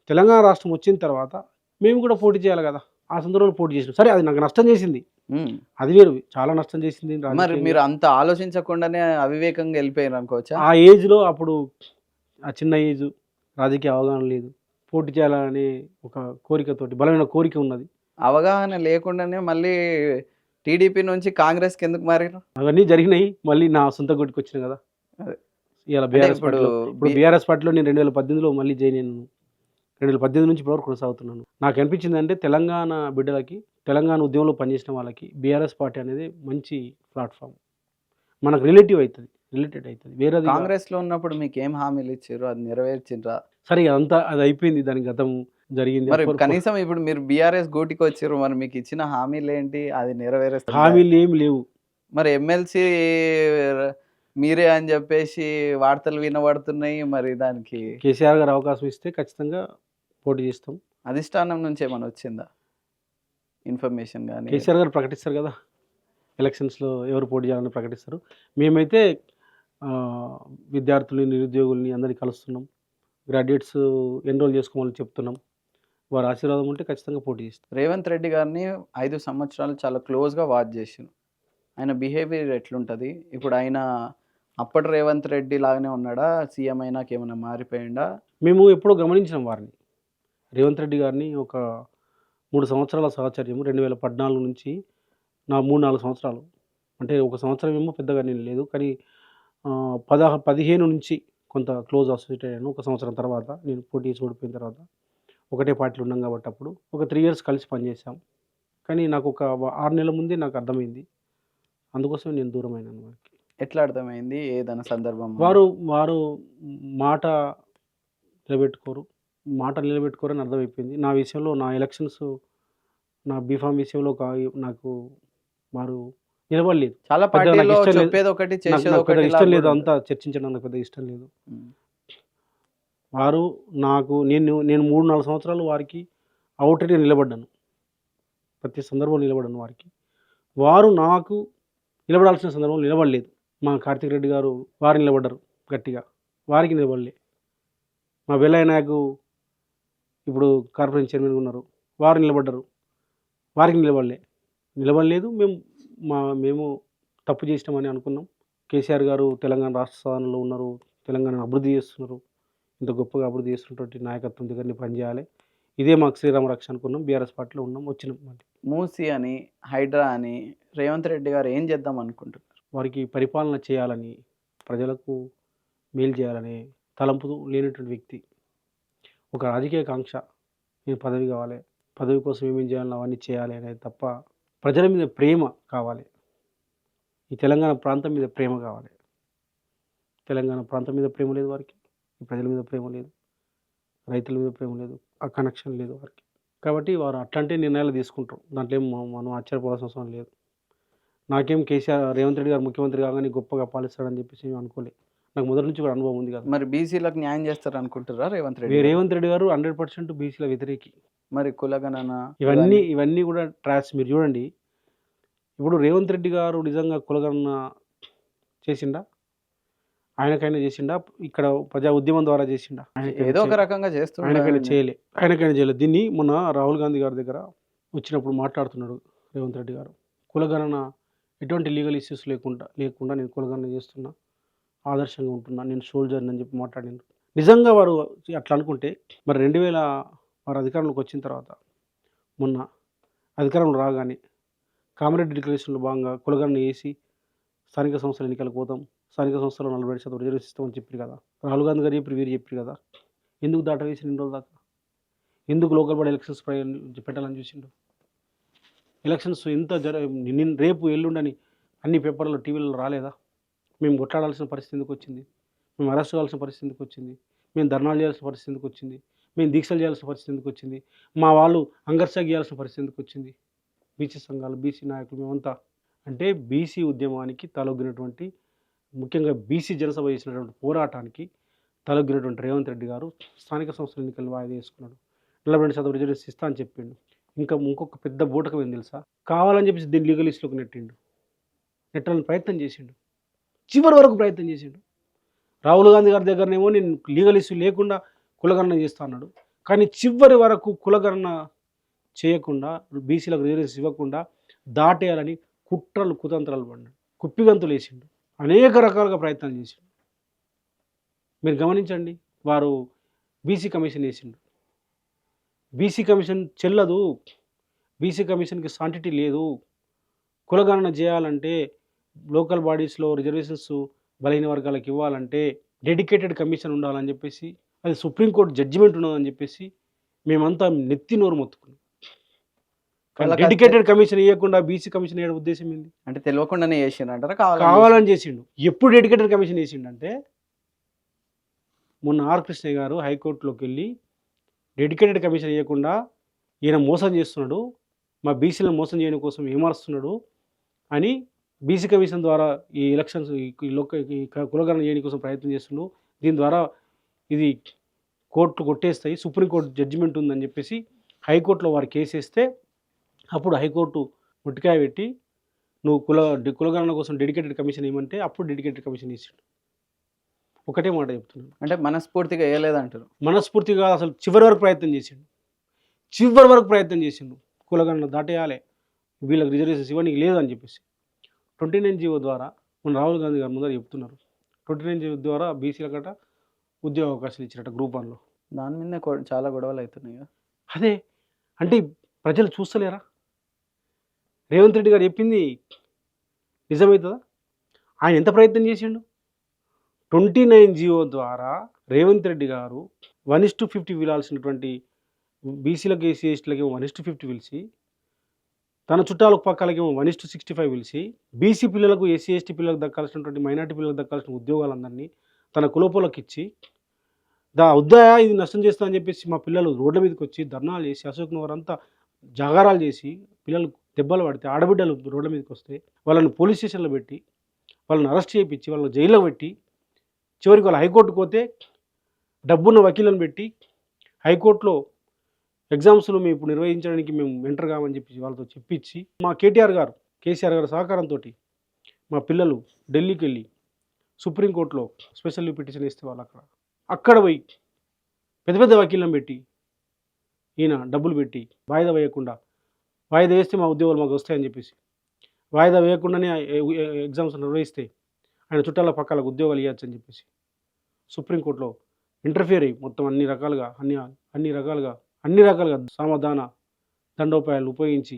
S2: తెలంగాణ రాష్ట్రం వచ్చిన తర్వాత మేము కూడా పోటీ చేయాలి కదా! ఆ సందర్భంలో పోటీ చేసినాం. సరే అది నాకు నష్టం చేసింది.
S1: హ్మ్.
S2: అది వేరు. చాలా నష్టం చేసింది
S1: మరి
S2: రాజకీయంగా.
S1: మీరు అంత ఆలోచించకుండానే అవివేకంగా వెళ్ళిపోయారు అనుకోవచ్చా?
S2: ఆ ఏజ్‌లో అప్పుడు ఆ చిన్న ఏజు, రాజకీయ అవగాహన లేదు. పోటీ చేయాలని ఒక కోరికతోటి బలమైన కోరిక ఉన్నది.
S1: అవగాహన లేకుండానే మళ్ళీ టీడీపీ నుంచి కాంగ్రెస్‌కి ఎందుకు మారారు?
S2: అవన్నీ జరిగినాయి. మళ్ళీ నా సొంత గూటికొచ్చిన కదా!
S1: అదే.
S2: ఇయాల
S1: అంటే
S2: బీఆర్ఎస్
S1: ఇప్పుడు
S2: పార్టీలో ఇప్పుడు
S1: బి
S2: బీఆర్ఎస్ పార్టీలో నేను 2018లో మళ్ళీ జాయిన్ అయ్యాను. 2018 నుంచి ఇప్పటివరకు కొనసాగుతున్నాను. నాకనిపించిందంటే తెలంగాణ బిడ్డలకి, తెలంగాణ ఉద్యమంలో పనిచేసిన వాళ్ళకి బీఆర్ఎస్ పార్టీ అనేది మంచి ప్లాట్‌ఫార్మ్. మనకు రిలేటెడ్ అయితది. వేరేది
S1: కాంగ్రెస్‌లో ఉన్నప్పుడు మీకేం హామీలు ఇచ్చిర్రు? అది నెరవేర్చిండ్రా?
S2: సరే అదంతా అది అయిపోయింది. దాని గతం జరిగింది.
S1: మరి కనీసం ఇప్పుడు మీరు బీఆర్ఎస్ గూటికొచ్చిర్రు. మరి మీకు ఇచ్చిన హామీలేంటి? అది నెరవేరుస్తుందా?
S2: హామీలు ఏమి లేవు.
S1: మరి ఎమ్మెల్సీ మీరే అని జెప్పేసి వార్తలు వినబడుతున్నాయి. మరి దానికి
S2: కేసీఆర్ గారు అవకాశం ఇస్తే ఖచ్చితంగా పోటీ చేస్తాం.
S1: అధిష్టానం నుంచి ఏమన్నా వచ్చిందా? ఇన్ఫర్మేషన్ గాని?
S2: కేసీఆర్ గారు ప్రకటిస్తారు కదా! ఎలక్షన్స్‌లో ఎవరు పోటీ చేయాలని ప్రకటిస్తారు. మేమైతే విద్యార్థుల్ని, నిరుద్యోగుల్ని అందరిని కలుస్తున్నాం. గ్రాడ్యుయేట్స్ ఎన్రోల్ చేసుకోమని చెప్తున్నాం. వారి ఆశీర్వాదం ఉంటే ఖచ్చితంగా పోటీ చేస్తాం.
S1: రేవంత్ రెడ్డి గారిని 5 సంవత్సరాలు చాలా క్లోజ్‌గా వాచ్ జేసిండ్రు. ఆయన బిహేవియర్ ఎట్లుంటది? ఇప్పుడు ఆయన అప్పటి రేవంత్ రెడ్డి లాగానే ఉన్నాడా? సీఎం అయినాక ఏమన్నా మారిపోయిండా?
S2: మేము ఎప్పుడో గమనించినాం వారిని. రేవంత్ రెడ్డి గారిని ఒక 3 సంవత్సరాల సహచర్యము 2014 నుంచి 3, 4 సంవత్సరాలు. అంటే ఒక సంవత్సరం ఏమో పెద్దగా నేను లేదు. కానీ 15 నుంచి కొంత క్లోజ్ అసోసియేట్ అయ్యాను. ఒక సంవత్సరం తర్వాత నేను పోటీ చేసి ఓడిపోయిన తర్వాత. ఒకటే పార్టీలో ఉన్నాం కాబట్టి అప్పుడు. ఒక 3 ఇయర్స్ కలిసి పనిచేసాం. కానీ నాకు ఒక 6 నెలల ముందే నాకు అర్థమైంది. అందుకోసమే నేను దూరమైనాను వారికి.
S1: ఎట్లా అర్థమైంది? ఏదైనా సందర్భం?
S2: వారు మాట నిలబెట్టుకోరు. మాట నిలబెట్టుకోరని అర్థమైపోయింది. నా విషయంలో నా ఎలక్షన్స్ నా బీఫామ్ విషయంలో నాకు వారు నిలబడలేదు.
S1: చాలా
S2: పెద్దగా నాకు
S1: పార్టీలో
S2: ఇష్టం లేదు.
S1: చెప్పేదొకటి,
S2: నాకు నాకు పెద్దగా
S1: చేసేదొకటి
S2: ఇష్టం లేదు.
S1: లాగా
S2: అంతా చర్చించడం నాకు పెద్దగా ఇష్టం లేదు.
S1: హ్మ్.
S2: వారు నేను 3, 4 సంవత్సరాలు వారికి ఔటర్‌గా నిలబడ్డాను. ప్రతి సందర్భంలో నిలబడ్డాను వారికి. వారు నాకు నిలబడాల్సిన సందర్భంలో నిలబడలేదు. మా కార్తిక్ రెడ్డి గారు వారు నిలబడ్డారు గట్టిగా. వారికి నిలబడలే. మా వెల్లయ్య నాయకు ఇప్పుడు కార్పొరేషన్ చైర్మన్‌గా ఉన్నారు. వారు నిలబడ్డారు. వారికి నిలబడలేదు. మేము తప్పు చేసినామని అనుకున్నాం. కేసీఆర్ గారు తెలంగాణ రాష్ట్ర సాధనలో ఉన్నారు. తెలంగాణను అభివృద్ధి చేస్తున్నారు. ఇంత గొప్పగా అభివృద్ధి చేస్తున్నటువంటి నాయకత్వం దగ్గరనే పనిచేయాలి. ఇదే మాకు శ్రీరామ రక్ష అనుకున్నాం. బీఆర్ఎస్ పార్టీలో ఉన్నాం. వచ్చినాం మళ్ళీ.
S1: మూసీ అని, హైడ్రా అని రేవంత్ రెడ్డి గారు ఏం చేద్దాం అనుకుంటున్నారు?
S2: వారికి పరిపాలన చేయాలని, ప్రజలకు మేలు చేయాలనే తలంపు లేనటువంటి వ్యక్తి. ఒక రాజకీయ కాంక్ష. నేను పదవి కావాలి. పదవి కోసం ఏమేం చేయాలో అవన్నీ చేయాలి అనేది తప్ప ప్రజల మీద ప్రేమ కావాలి. ఈ తెలంగాణ ప్రాంతం మీద ప్రేమ కావాలి. తెలంగాణ ప్రాంతం మీద ప్రేమ లేదు వారికి. ఈ ప్రజల మీద ప్రేమ లేదు. రైతుల మీద ప్రేమ లేదు. ఆ కనెక్షన్ లేదు వారికి. కాబట్టి వారు అట్లాంటి నిర్ణయాలు తీసుకుంటారు. దాంట్లో ఏం మనం ఆశ్చర్యపోవాల్సిన అవసరం లేదు. నాకేం రేవంత్ రెడ్డి గారు ముఖ్యమంత్రి కాగానే గొప్పగా పాలిస్తాడని చెప్పేసి ఏమి అనుకోలే. నాకు మొదటి నుంచి కూడా అనుభవం ఉంది కదా.
S1: మరి బీసీలకు న్యాయం చేస్తారు అనుకుంటారా రేవంత్ రెడ్డి గారు?
S2: రేవంత్ రెడ్డి గారు 100% బీసీల వ్యతిరేకి.
S1: మరి కులగణన
S2: ఇవన్నీ కూడా ట్రాష్. మీరు చూడండి. ఇప్పుడు రేవంత్ రెడ్డి గారు నిజంగా కులగణన చేసిండా? ఆయనకైనా చేసిండా? ఇక్కడ ప్రజా ఉద్యమం ద్వారా చేసిండా?
S1: ఏదో ఒక రకంగా
S2: ఆయనకైనా
S1: చేస్తున్నాడు.
S2: చేయలే. దీన్ని మొన్న రాహుల్ గాంధీ గారి దగ్గర వచ్చినప్పుడు మాట్లాడుతున్నాడు రేవంత్ రెడ్డి గారు. కులగణన ఎటువంటి లీగల్ ఇష్యూస్ లేకుండా నేను కులగణన చేస్తున్నా, ఆదర్శంగా ఉంటున్నా, నేను సోల్జర్‌ని అని చెప్పి మాట్లాడిండ్రు. నిజంగా వారు అట్లా అనుకుంటే మరి వారు అధికారంలోకి వచ్చిన తర్వాత మొన్న అధికారంలో రాగానే కామారెడ్డి డిక్లరేషన్లో భాగంగా కులగణన వేసి స్థానిక సంస్థల ఎన్నికలకు పోతాం, స్థానిక సంస్థలో 47% రిజర్వేషన్ ఇస్తామని చెప్పారు కదా. రాహుల్ గాంధీ గారు చెప్పారు, వీరు చెప్పారు కదా. ఎందుకు దాట వేసి 2 రోజుల దాకా? ఎందుకు లోకల్ బాడీ ఎలక్షన్స్ పెట్టాలని చూసిండు? ఎలక్షన్స్ ఎంత రేపు ఎల్లుండని అన్ని పేపర్లో టీవీలలో రాలేదా? మేము కొట్లాడాల్సిన పరిస్థితి ఎందుకు వచ్చింది? మేము అరెస్ట్ కావాల్సిన పరిస్థితి ఎందుకు వచ్చింది? మేము ధర్నాలు చేయాల్సిన పరిస్థితి ఎందుకు వచ్చింది? మేము దీక్షలు చేయాల్సిన పరిస్థితి ఎందుకు వచ్చింది? మా వాళ్ళు అంగర్సాగి చేయాల్సిన పరిస్థితి ఎందుకు వచ్చింది? బీసీ సంఘాలు, బీసీ నాయకులు మేమంతా అంటే బీసీ ఉద్యమానికి తలొగ్గినటువంటి, ముఖ్యంగా బీసీ జనసభ చేసినటువంటి పోరాటానికి తలొగ్గినటువంటి రేవంత్ రెడ్డి గారు స్థానిక సంస్థల ఎన్నికలు వాయిదా వేసుకున్నాడు. 42% రిజర్వేషన్ ఇస్తా అని చెప్పిండు. ఇంకొక పెద్ద బూటకం ఏం తెలుసా? కావాలని చెప్పేసి దీన్ని లీగల్ లిస్టులోకి నెట్టాలని ప్రయత్నం చేసిండు. చివరి వరకు ప్రయత్నం చేసిండు. రాహుల్ గాంధీ గారి దగ్గరనేమో నేను లీగల్ ఇష్యూ లేకుండా కులగణన చేస్తా అన్నాడు. కానీ చివరి వరకు కులగణన చేయకుండా, బీసీలకు రిజర్వేషన్ ఇవ్వకుండా దాటేయాలని కుట్రలు కుతంత్రాలు పడినాడు. కుప్పిగంతులు వేసిండు. అనేక రకాలుగా ప్రయత్నాలు చేసిండు. మీరు గమనించండి, వారు బీసీ కమిషన్ వేసిండు. బీసీ కమిషన్ చెల్లదు, బీసీ కమిషన్కి సాంటిటీ లేదు. కులగణన చేయాలంటే లోకల్ బాడీస్లో రిజర్వేషన్స్ బలహీన వర్గాలకు ఇవ్వాలంటే డెడికేటెడ్ కమిషన్ ఉండాలని చెప్పేసి, అది సుప్రీంకోర్టు జడ్జిమెంట్ ఉన్నదని చెప్పేసి మేమంతా నెత్తి నోరు మొత్తుకున్నాం. డెడికేటెడ్ కమిషన్ ఇవ్వకుండా బీసీ కమిషన్ వేయడం ఉద్దేశం ఏంది?
S1: అంటే తెలియకుండానే చేసిండు అంటారా?
S2: కావాలని చేసిండు. ఎప్పుడు డెడికేటెడ్ కమిషన్ వేసిండు అంటే, మొన్న ఆర్ కృష్ణయ్య గారు హైకోర్టులోకి వెళ్ళి డెడికేటెడ్ కమిషన్ ఇవ్వకుండా ఈయన మోసం చేస్తున్నాడు, మా బీసీలను మోసం చేయడం కోసం ఏమారుస్తున్నాడు అని బీసీ కమిషన్ ద్వారా ఈ ఎలక్షన్స్ కులగణన చేయడం కోసం ప్రయత్నం చేస్తున్నాడు. దీని ద్వారా ఇది కోర్టు కొట్టేస్తాయి, సుప్రీంకోర్టు జడ్జిమెంట్ ఉందని చెప్పేసి హైకోర్టులో వారు కేసు వేస్తే, అప్పుడు హైకోర్టు ముట్టికాయ పెట్టి నువ్వు కులగణన కోసం డెడికేటెడ్ కమిషన్ ఏమంటే అప్పుడు డెడికేటెడ్ కమిషన్ వేసాడు. ఒకటే మాట చెప్తున్నాను,
S1: అంటే మనస్ఫూర్తిగా వేయలేదంటారు.
S2: మనస్ఫూర్తిగా అసలు చివరి వరకు ప్రయత్నం చేసిండు. చివరి వరకు ప్రయత్నం చేసిండు. కులగణన దాటేయాలి, వీళ్ళకి రిజర్వేషన్స్ ఇవ్వడానికి లేదని చెప్పేసి 29 జీవో ద్వారా మన రాహుల్ గాంధీ గారు ముందర చెప్తున్నారు. 29 జీవో ద్వారా బీసీల గట ఉద్యోగ అవకాశాలు ఇచ్చినట్టు గ్రూప్ 1లో.
S1: దాని మీద చాలా గొడవలు అవుతున్నాయి.
S2: అదే అంటే ప్రజలు చూస్తలేరా? రేవంత్ రెడ్డి గారు చెప్పింది నిజమవుతుందా? ఆయన ఎంత ప్రయత్నం చేసిండు? 29 జీవో ద్వారా రేవంత్ రెడ్డి గారు 1:50 వీలాల్సినటువంటి బీసీలకు, ఎస్సీ ఎస్టీలకి 1:50 పిలిచి, తన చుట్టాలకు పక్కలకేమో 1:65 పిలిచి, బీసీ పిల్లలకు, ఎస్సీ ఎస్టీ పిల్లలకు దక్కాల్సినటువంటి, మైనార్టీ పిల్లలకు దక్కాల్సిన ఉద్యోగాలందరినీ తన కులపోలకు ఇచ్చి, ఉద్దాయా ఇది నష్టం చేస్తా అని చెప్పేసి మా పిల్లలు రోడ్ల మీదకి వచ్చి ధర్నాలు చేసి, అశోక్ నగర్ అంతా జాగారాలు చేసి, పిల్లలు దెబ్బలు పడితే, ఆడబిడ్డలు రోడ్ల మీదకి వస్తే వాళ్ళని పోలీస్ స్టేషన్లో పెట్టి, వాళ్ళని అరెస్ట్ చేయించి, వాళ్ళని జైల్లో పెట్టి, చివరికి వాళ్ళు హైకోర్టుకు పోతే డబ్బున్న వకీలను పెట్టి హైకోర్టులో ఎగ్జామ్స్ను మేము ఇప్పుడు నిర్వహించడానికి మేము ఎంటర్ కామని చెప్పి వాళ్ళతో చెప్పించి, మా కేసీఆర్ గారు సహకారంతో మా పిల్లలు ఢిల్లీకి వెళ్ళి సుప్రీంకోర్టులో స్పెషల్ పిటిషన్ ఇస్తే వాళ్ళు అక్కడ పోయి పెద్ద పెద్ద వకీలను పెట్టి, ఈయన డబ్బులు పెట్టి వాయిదా వేయకుండా, వాయిదా వేస్తే మా ఉద్యోగాలు మాకు వస్తాయని చెప్పేసి వాయిదా వేయకుండానే ఎగ్జామ్స్ నిర్వహిస్తే ఆయన చుట్టాల పక్కలకు ఉద్యోగాలు ఇవ్వచ్చు అని చెప్పేసి సుప్రీంకోర్టులో ఇంటర్ఫియర్ అయ్యి మొత్తం అన్ని రకాలుగా సమాధాన దండోపాయాలు ఉపయోగించి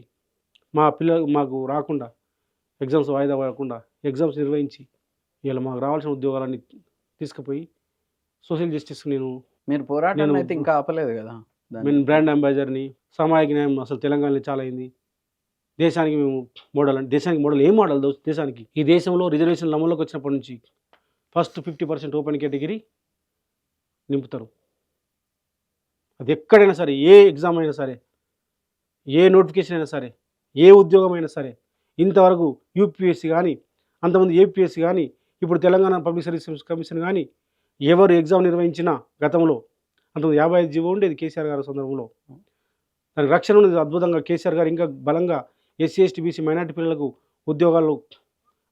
S2: మాకు రాకుండా ఎగ్జామ్స్ వాయిదా వేయకుండా ఎగ్జామ్స్ నిర్వహించి ఇలా మాకు రావాల్సిన ఉద్యోగాలన్నీ తీసుకుపోయి సోషల్ జస్టిస్
S1: మీరు పోరాటం అయితే ఇంకా ఆపలేదు కదా.
S2: నేను బ్రాండ్ అంబాసిడర్ని, సామాజిక న్యాయం అసలు తెలంగాణలో చాలా అయింది. దేశానికి మేము మోడల్ అంటే, దేశానికి మోడల్ ఏం మోడల్ దేశానికి? ఈ దేశంలో రిజర్వేషన్ అమల్లోకి వచ్చినప్పటి నుంచి ఫస్ట్ 50% ఓపెన్ కేటగిరీ నింపుతారు. అది ఎక్కడైనా సరే, ఏ ఎగ్జామ్ అయినా సరే, ఏ నోటిఫికేషన్ అయినా సరే, ఏ ఉద్యోగం అయినా సరే, ఇంతవరకు యూపీఎస్సీ కానీ, అంతకుముందు ఏపీఎస్సీ కానీ, ఇప్పుడు తెలంగాణ పబ్లిక్ సర్వీస్ కమిషన్ కానీ ఎవరు ఎగ్జామ్ నిర్వహించినా గతంలో అంతకుముందు 55 జీవో ఉండేది కేసీఆర్ గారి సందర్భంలో. దానికి రక్షణ ఉండేది అద్భుతంగా. కేసీఆర్ గారు ఇంకా బలంగా ఎస్సీ ఎస్టీ బీసీ మైనార్టీ పిల్లలకు ఉద్యోగాలు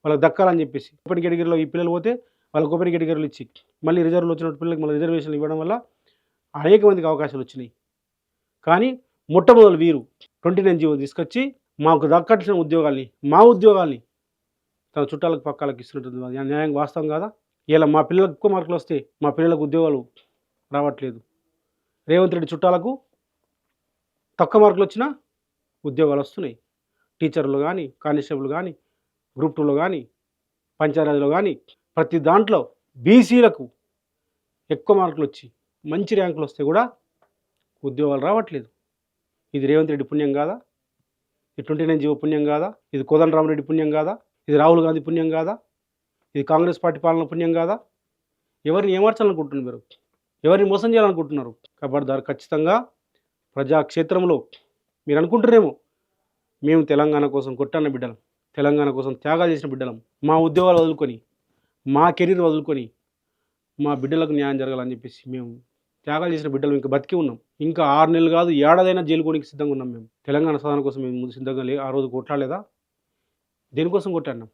S2: వాళ్ళకి దక్కాలని చెప్పేసి ఓపెన్ కేటగిరీలో ఈ పిల్లలు పోతే వాళ్ళకి ఓపెన్ కేటగిరీలు ఇచ్చి, మళ్ళీ రిజర్వ్లో వచ్చినట్టు పిల్లలకి మళ్ళీ రిజర్వేషన్లు ఇవ్వడం వల్ల అనేక మందికి అవకాశాలు వచ్చినాయి. కానీ మొట్టమొదలు వీరు 29 జీవో తీసుకొచ్చి మాకు దక్కాల్సిన మా ఉద్యోగాల్ని తన చుట్టాలకు పక్కాలకు ఇస్తున్నట్టు న్యాయం వాస్తవం కాదా? ఇలా మా పిల్లలకు ఎక్కువ మార్కులు వస్తే మా పిల్లలకు ఉద్యోగాలు రావట్లేదు. రేవంత్ రెడ్డి చుట్టాలకు తక్కువ మార్కులు వచ్చినా ఉద్యోగాలు వస్తున్నాయి. టీచర్లు కానీ, కానిస్టేబుల్ కానీ, గ్రూప్ 2లో కానీ, పంచాయతీలో కానీ ప్రతి దాంట్లో బీసీలకు ఎక్కువ మార్కులు వచ్చి మంచి ర్యాంకులు వస్తే కూడా ఉద్యోగాలు రావట్లేదు. ఇది రేవంత్ రెడ్డి పుణ్యం కాదా? ఇది 29 జీవో పుణ్యం కాదా? ఇది కోదండరామరెడ్డి పుణ్యం కాదా? ఇది రాహుల్ గాంధీ పుణ్యం కాదా? ఇది కాంగ్రెస్ పార్టీ పాలన పుణ్యం కాదా? ఎవరిని ఏమార్చాలనుకుంటున్నారు మీరు? ఎవరిని మోసం చేయాలనుకుంటున్నారు? ఖబర్దార్, ఖచ్చితంగా ప్రజాక్షేత్రంలో మీరు అనుకుంటారేమో మేము తెలంగాణ కోసం కొట్టన్న బిడ్డలం, తెలంగాణ కోసం త్యాగాలు చేసిన బిడ్డలం, మా ఉద్యోగాలు వదులుకొని, మా కెరీర్ వదులుకొని మా బిడ్డలకు న్యాయం జరగాలని చెప్పేసి మేము త్యాగాలు చేసిన బిడ్డలు ఇంకా బతికి ఉన్నాం. ఇంకా 6 నెలలు కాదు, ఏడాదైనా జైలుకోనికి సిద్ధంగా ఉన్నాం. మేము తెలంగాణ సాధన కోసం మేము ముందు సిద్ధంగా ఆ రోజు కొట్లాడలేదా? దేనికోసం కొట్టాడినాం?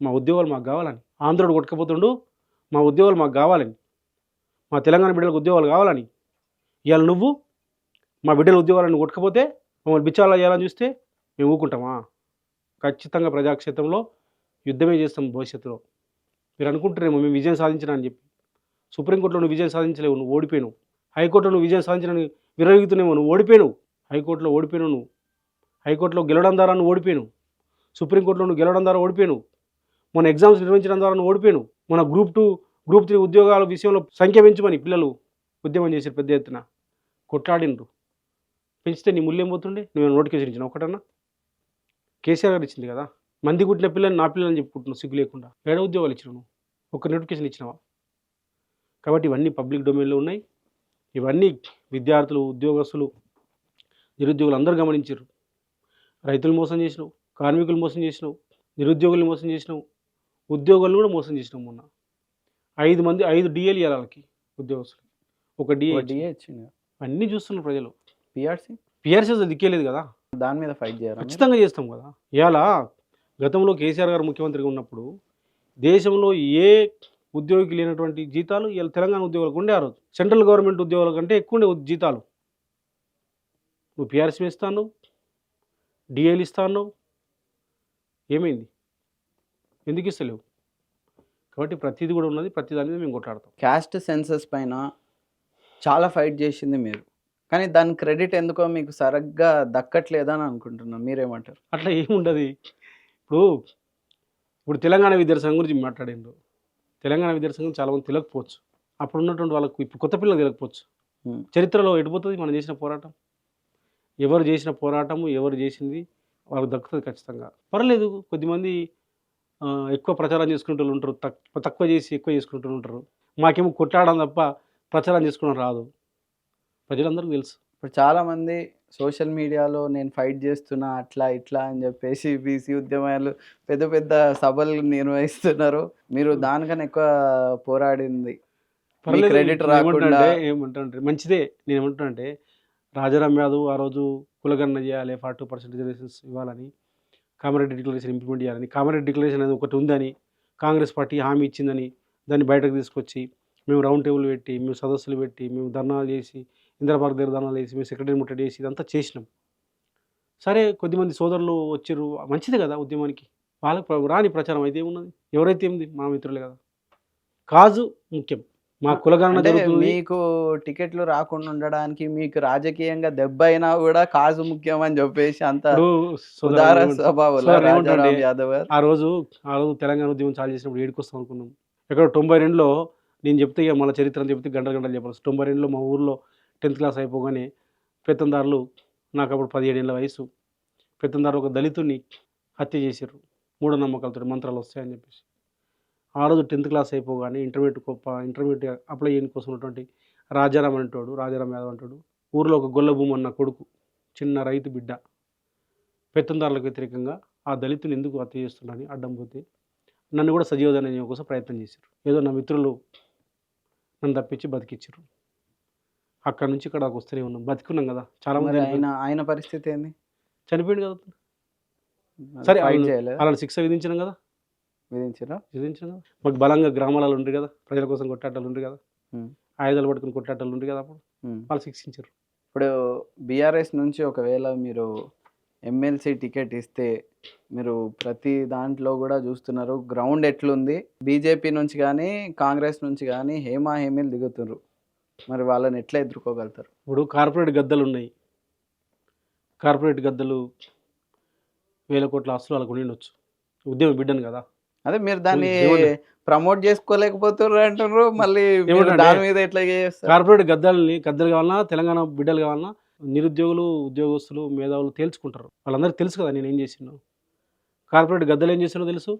S2: మా ఉద్యోగాలు మాకు కావాలని. ఆంధ్రుడు కొట్టకపోతుండు, మా ఉద్యోగాలు మాకు కావాలని, మా తెలంగాణ బిడ్డలకు ఉద్యోగాలు కావాలని. ఇవాళ నువ్వు మా బిడ్డల ఉద్యోగాలను కొట్టకపోతే మమ్మల్ని బిచ్చాలా చేయాలని చూస్తే మేము ఊరుకుంటామా? ఖచ్చితంగా ప్రజాక్షేత్రంలో యుద్ధమే చేస్తాం భవిష్యత్తులో. మీరు అనుకుంటారేమో మేము విజయం సాధించినా అని చెప్పి. సుప్రీంకోర్టులో నువ్వు విజయం సాధించలేవు, నువ్వు ఓడిపోయినావు. హైకోర్టులో నువ్వు విజయం సాధించడానికి విరవీగుతున్నావు, నువ్వు ఓడిపోయినావు. హైకోర్టులో ఓడిపోయినావు నువ్వు. హైకోర్టులో గెలవడం ద్వారా నువ్వు ఓడిపోయినావు. సుప్రీంకోర్టులో నువ్వు గెలవడం ద్వారా ఓడిపోయినావు. మన ఎగ్జామ్స్ నిర్వహించడం ద్వారా నువ్వు ఓడిపోయినావు. మన గ్రూప్ 2, గ్రూప్ 3 ఉద్యోగాల విషయంలో సంఖ్య పెంచమని పిల్లలు ఉద్యమం చేశారు, పెద్ద ఎత్తున కొట్లాడిండ్రు. పెంచితే నీ ముళ్ళేం పోతుండే? నువ్వు నోటిఫికేషన్ ఇచ్చిన ఒకటన్నా? కేసీఆర్ గారు ఇచ్చింది కదా. మంది కుట్టిన పిల్లలు నా పిల్లలని చెప్పుకుంటున్నావు సిగ్గు లేకుండా. ఏడ ఉద్యోగాలు ఇచ్చినావు నువ్వు? ఒక నోటిఫికేషన్ ఇచ్చినావా? కాబట్టి ఇవన్నీ పబ్లిక్ డొమైన్లో ఉన్నాయి. ఇవన్నీ విద్యార్థులు, ఉద్యోగస్తులు, నిరుద్యోగులు అందరూ గమనించారు. రైతులు మోసం చేసినావు, కార్మికులు మోసం చేసినావు, నిరుద్యోగులు మోసం చేసినావు, ఉద్యోగులను కూడా మోసం చేసినావు. మొన్న 5 డిఏలు ఇవ్వాలి వాళ్ళకి, ఉద్యోగస్తులకి. ఒక డిఏ
S1: ఇచ్చింది.
S2: అన్నీ చూస్తున్నారు ప్రజలు.
S1: పిఆర్సీ
S2: అసలు దిక్కేలేదు కదా.
S1: దాని మీద ఫైట్ చేయాలి.
S2: ఖచ్చితంగా చేస్తాం కదా. ఇవాళ గతంలో కేసీఆర్ గారు ముఖ్యమంత్రిగా ఉన్నప్పుడు దేశంలో ఏ ఉద్యోగికి లేనటువంటి జీతాలు ఇవాళ తెలంగాణ ఉద్యోగులకు ఉండే. ఆ రోజు సెంట్రల్ గవర్నమెంట్ ఉద్యోగుల కంటే ఎక్కువ ఉండే జీతాలు. నువ్వు పిఆర్సీ ఇస్తాను, డిఏలు ఇస్తాను, ఏమైంది? ఎందుకు ఇస్తలేవు? కాబట్టి ప్రతిదీ కూడా ఉన్నది, ప్రతి దాని మీద మేము కొట్లాడతాం.
S1: క్యాస్ట్ సెన్సస్ పైన చాలా ఫైట్ చేసింది మీరు, కానీ దాని క్రెడిట్ ఎందుకో మీకు సరిగ్గా దక్కట్లేదని అనుకుంటున్నాను. మీరేమంటారు?
S2: అట్లా ఏముండదు. ఇప్పుడు తెలంగాణ విద్యార్థి సంఘం గురించి మాట్లాడిండ్రు. తెలంగాణ విద్యార్థి సంఘం చాలామంది తెలియకపోవచ్చు. అప్పుడు ఉన్నటువంటి వాళ్ళకు ఇప్పుడు కొత్త పిల్లలు తెలియకపోవచ్చు. చరిత్రలో ఎడిపోతుంది మనం చేసిన పోరాటం. ఎవరు చేసిన పోరాటము, ఎవరు చేసింది వాళ్ళకి దక్కుతుంది ఖచ్చితంగా. పర్లేదు, కొద్దిమంది ఎక్కువ ప్రచారం చేసుకుంటూ ఉంటారు, తక్కువ చేసి ఎక్కువ చేసుకుంటూ ఉంటారు. మాకేమో కొట్లాడడం తప్ప ప్రచారం చేసుకోవడం రాదు. ప్రజలందరికీ తెలుసు.
S1: ఇప్పుడు చాలామంది సోషల్ మీడియాలో నేను ఫైట్ చేస్తున్నా అట్లా ఇట్లా అని చెప్పేసి బీసీ ఉద్యమాలు పెద్ద పెద్ద సభలు నిర్వహిస్తున్నారు. మీరు దానికన్నా ఎక్కువ పోరాడింది క్రెడిట్ రాకుండా
S2: ఏమంటే మంచిదే. నేను ఏమంటున్నా అంటే రాజారాం యాదవ్ ఆ రోజు కులగణన చేయాలి, 42% రిజర్వేషన్స్ ఇవ్వాలని, కామారెడ్డి డిక్లరేషన్ ఇంప్లిమెంట్ చేయాలని, కామారెడ్డి డిక్లరేషన్ అనేది ఒకటి ఉందని కాంగ్రెస్ పార్టీ హామీ ఇచ్చిందని దాన్ని బయటకు తీసుకొచ్చి మేము రౌండ్ టేబుల్ పెట్టి, మేము సదస్సులు పెట్టి, మేము ధర్నాలు చేసి, ఇందిరాపార్క్ దగ్గర ధర్నాలు చేసి, మేము సెక్రటరీ ముట్టడి చేసి ఇదంతా చేసినాం. సరే, కొద్దిమంది సోదరులు వచ్చారు, మంచిదే కదా ఉద్యమానికి. వాళ్ళకి రాని ప్రచారం అయితే ఏమున్నది? ఎవరైతే ఏమిది, మా మిత్రులే కదా. కాజు ముఖ్యం. మా కులగణన జరుగుతుంది.
S1: మీకు టికెట్లు రాకుండా ఉండడానికి మీకు రాజకీయంగా దెబ్బ అయినా కూడా కాజు ముఖ్యం అని చెప్పేసి అంత ఉదార స్వభావం రాజారాం యాదవ్ గారు.
S2: ఆ రోజు తెలంగాణ ఉద్యమం చాలు చేసినప్పుడు ఏడుకొస్తాం అనుకున్నాం. ఎక్కడ 92లో నేను చెప్తే ఇక మళ్ళీ చరిత్ర చెప్తే గంటలు చెప్పాల్సి. 92లో మా ఊర్లో 10th క్లాస్ అయిపోగానే పెత్తందారులు, నాకు అప్పుడు 17 ఏళ్ళ వయసు, పెత్తందారు ఒక దళితుని హత్య చేశారు. మూఢనమ్మకాలతో మంత్రాలు వస్తాయని చెప్పేసి. ఆ రోజు 10th క్లాస్ అయిపోగానే ఇంటర్మీడియట్ అప్లై చేయడం కోసం ఉన్నటువంటి రాజారాం యాదవ్ అంటాడు, ఊర్లో ఒక గొల్ల భూమి అన్న కొడుకు, చిన్న రైతు బిడ్డ, పెత్తందారులకు వ్యతిరేకంగా ఆ దళితుని ఎందుకు హత్య చేస్తున్నాడని అడ్డం పోతే నన్ను కూడా సజీవదానం చేయడం కోసం ప్రయత్నం చేశారు. ఏదో నా మిత్రులు నన్ను తప్పించి బతికిచ్చారు. అక్కడ నుంచి ఇక్కడ వస్తూనే ఉన్నాం, బతికున్నాం కదా. చాలా మంది
S1: ఆయన పరిస్థితి ఏంది?
S2: చనిపోయింది కదా. సరే, అలాంటి శిక్ష విధించినాం కదా. విధించారా? మాకు బలంగా గ్రామాలలో ఉండ్రి కదా, ప్రజల కోసం కొట్టాటలు ఉండ్రి కదా, ఆయుధాలు పట్టుకుని కొట్టాటలు ఉండ్రి కదా, అప్పుడు వాళ్ళు శిక్షించారు.
S1: ఇప్పుడు బీఆర్ఎస్ నుంచి ఒకవేళ మీరు ఎమ్మెల్సీ టికెట్ ఇస్తే, మీరు ప్రతి దాంట్లో కూడా చూస్తున్నారు గ్రౌండ్ ఎట్లుంది, బీజేపీ నుంచి కానీ కాంగ్రెస్ నుంచి కానీ హేమీలు దిగుతున్నారు. మరి వాళ్ళని ఎట్లా ఎదుర్కోగలుగుతారు?
S2: ఇప్పుడు కార్పొరేట్ గద్దలు ఉన్నాయి, కార్పొరేట్ గద్దలు వేల కోట్ల ఆస్తులు వాళ్ళకు ఉండిండొచ్చు. ఉద్యమ బిడ్డను కదా.
S1: అదే మీరు దాన్ని
S2: ఏమంటే
S1: ప్రమోట్ చేసుకోలేకపోతుర్రు అంటుర్రు. మళ్ళీ మీరు
S2: ఏమంటే
S1: దాని మీద ఎట్లా చేస్తారు?
S2: కార్పొరేట్ గద్దలు కావాలన్నా, తెలంగాణ బిడ్డలు కావాలన్నా నిరుద్యోగులు, ఉద్యోగస్తులు, మేధావులు తేల్చుకుంటారు. వాళ్ళందరికీ తెలుసు కదా నేనేం చేసినో. కార్పొరేట్ గద్దలు ఏం చేసినో తెలుసు.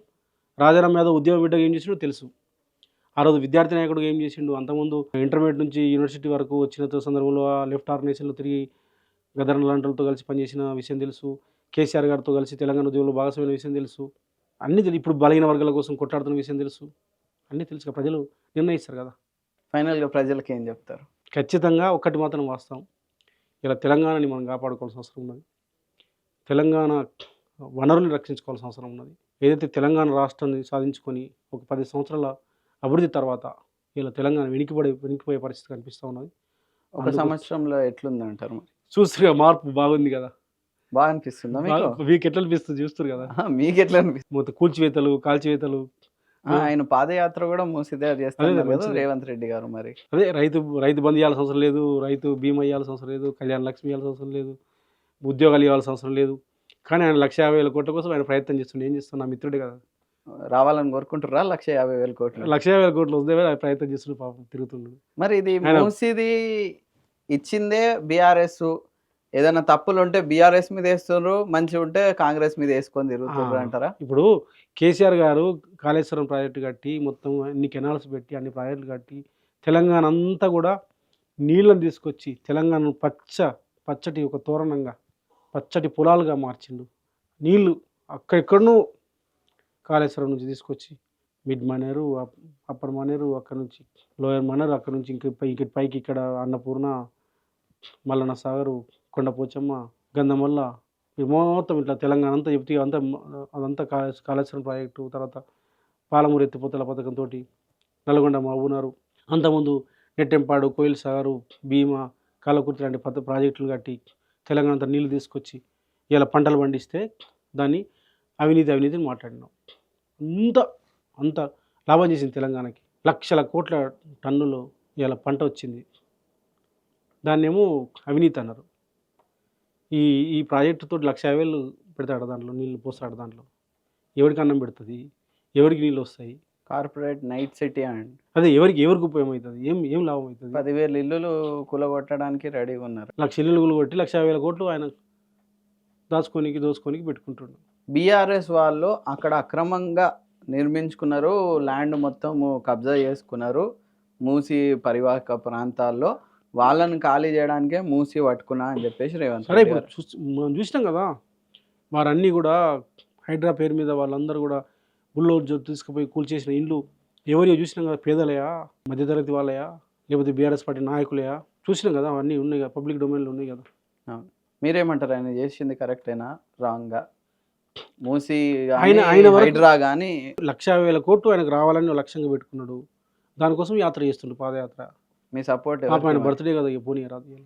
S2: రాజారాం యాదవ్ ఉద్యమ బిడ్డగా ఏం చేసిండో తెలుసు. ఆ రోజు విద్యార్థి నాయకుడుగా ఏం చేసిండు. అంతకుముందు ఇంటర్మీడియట్ నుంచి యూనివర్సిటీ వరకు వచ్చిన సందర్భంలో ఆ లెఫ్ట్ ఆర్గనైజేషన్లో తిరిగి గద్దర్ లాంటితో కలిసి పనిచేసిన విషయం తెలుసు. కేసీఆర్ గారితో కలిసి తెలంగాణ ఉద్యమంలో భాగస్వామైన విషయం తెలుసు. అన్నీ ఇప్పుడు బలహీన వర్గాల కోసం కొట్లాడుతున్న విషయం తెలుసు. అన్నీ తెలుసు. ప్రజలు నిర్ణయిస్తారు కదా.
S1: ఫైనల్‌గా ప్రజలకి ఏం చెప్తారు?
S2: ఖచ్చితంగా ఒక్కటి మాత్రం వాస్తవం. ఇలా తెలంగాణని మనం కాపాడుకోవాల్సిన అవసరం ఉన్నది. తెలంగాణ వనరుల్ని రక్షించుకోవాల్సిన అవసరం ఉన్నది. ఏదైతే తెలంగాణ రాష్ట్రాన్ని సాధించుకొని ఒక 10 సంవత్సరాల అభివృద్ధి తర్వాత ఇలా తెలంగాణ వెనక్కిపోయే పరిస్థితి కనిపిస్తూ ఉన్నది.
S1: ఒక సంవత్సరంలో ఎట్లుందంటారు మరి?
S2: చూస్తురుగా మార్పు బాగుంది కదా.
S1: బాగా అనిపిస్తుందా మీకు?
S2: మీకు ఎట్లా అనిపిస్తుంది చూస్తురు కదా.
S1: మీకెట్లా అనిపిస్తుంది?
S2: మొత్తం కూల్చివేతలు, కాల్చివేతలు.
S1: ఆయన పాదయాత్ర కూడా మూసిదే చేస్తున్నారు కదా
S2: మంచిదే.
S1: రేవంత్ రెడ్డి గారు మరి.
S2: అదే రైతు బంధు ఇవ్వాల్సిన అవసరం లేదు, రైతు బీమా ఇవ్వాల్సిన అవసరం లేదు, కళ్యాణ లక్ష్మి ఇవ్వాల్సిన అవసరం లేదు, ఉద్యోగాలు ఇవ్వాల్సిన అవసరం లేదు. కానీ ఆయన 1,50,000 కోట్ల కోసం ఆయన ప్రయత్నం చేస్తుండే. ఏం చేస్తున్నా నా మిత్రుడే కదా.
S1: రావాలని కోరుకుంటుర్రా 1,50,000 కోట్లు?
S2: 1,50,000 కోట్లు వస్తే ఆయన ప్రయత్నం చేస్తుండే పాపం తిరుగుతుండు.
S1: మరి ఇది
S2: ఆయన-
S1: మూసిది ఇచ్చిందే బీఆర్ఎస్. ఏదైనా తప్పులు ఉంటే బీఆర్ఎస్ మీద వేస్తున్నారు, మంచి ఉంటే కాంగ్రెస్ మీద వేసుకొని తిరుగుతున్నారు అంటారా?
S2: ఇప్పుడు కేసీఆర్ గారు కాళేశ్వరం ప్రాజెక్టు కట్టి మొత్తం అన్ని కెనాల్స్ పెట్టి అన్ని ప్రాజెక్టులు కట్టి తెలంగాణ అంతా కూడా నీళ్ళని తీసుకొచ్చి తెలంగాణను పచ్చటి ఒక తోరణంగా పచ్చటి పొలాలుగా మార్చిండు. నీళ్ళు అక్కడెక్కడనూ కాళేశ్వరం నుంచి తీసుకొచ్చి మిడ్ మనేరు, అప్పర్ మనేరు, అక్కడ నుంచి లోయర్ మనేరు, అక్కడ నుంచి ఇంక పైకి ఇక్కడ అన్నపూర్ణ, మల్లన్న సాగరు, కొండపోచమ్మ, గంధమల్ల మొత్తం ఇట్లా తెలంగాణ అంతా చెప్తే అదంతా కాళేశ్వరం ప్రాజెక్టు. తర్వాత పాలమూరు ఎత్తిపోతల పథకంతో నల్గొండ మహబూబ్నగర్, అంతకుముందు నెట్టెంపాడు, కోయిల్ సాగరు, భీమా, కల్లకుర్తి లాంటి ప్రాజెక్టులు కట్టి తెలంగాణ అంతా నీళ్ళు తీసుకొచ్చి ఇలా పంటలు పండిస్తే దాన్ని అవినీతిని మాట్లాడినాం. అంత లాభం చేసింది తెలంగాణకి. లక్షల కోట్ల టన్నులు ఇలా పంట వచ్చింది. దాన్నేమో అవినీతి అన్నారు. ఈ ప్రాజెక్టుతో 1,50,000 పెడతాడు, దాంట్లో నీళ్ళు పోస్తాడు. దాంట్లో ఎవరికి అన్నం పెడుతుంది, ఎవరికి నీళ్ళు వస్తాయి?
S1: కార్పొరేట్ నైట్ సిటీ అండి.
S2: అదే ఎవరికి ఉపయోగం అవుతుంది? ఏం లాభం అవుతుంది?
S1: 10,000 ఇల్లులు కూలగొట్టడానికి రెడీగా ఉన్నారు.
S2: 1,00,000 ఇల్లులు కొట్టి 1,50,000 కోట్లు ఆయన దోచుకోనికి పెట్టుకుంటుండు.
S1: బీఆర్ఎస్ వాళ్ళు అక్కడ అక్రమంగా నిర్మించుకున్నారు, ల్యాండ్ మొత్తం కబ్జా చేసుకున్నారు మూసి పరివాహక ప్రాంతాల్లో. వాళ్ళని ఖాళీ చేయడానికే మూసి పట్టుకున్నా అని చెప్పేసి రేవంత్
S2: సరే
S1: రెడ్డి
S2: ఇప్పుడు
S1: గారు.
S2: మనం చూసినాం కదా. వారన్నీ కూడా హైడ్రా పేరు మీద వాళ్ళందరూ కూడా బుల్డోజర్ తీసుకుపోయి కూల్చేసిన ఇండ్లు ఎవరియో చూసినాం కదా. పేదలయా, మధ్యతరగతి వాళ్ళయా, లేకపోతే బీఆర్ఎస్ పార్టీ నాయకులయా? చూసినాం కదా. అవన్నీ ఉన్నాయి కదా, పబ్లిక్ డొమైన్లో ఉన్నాయి కదా.
S1: అవును. మీరేమంటారు? ఆయన చేసింది కరెక్టేనా రాంగా? మూసి
S2: ఆయన వరకు-
S1: హైడ్రా కానీ
S2: 1,50,000 కోట్లు ఆయనకు రావాలని లక్ష్యంగా పెట్టుకున్నాడు. దానికోసం యాత్ర చేస్తుండు, పాదయాత్ర.
S1: మీ సపోర్ట్
S2: పాపం ఆయన బర్త్డే కదా, పోనీ రాదు.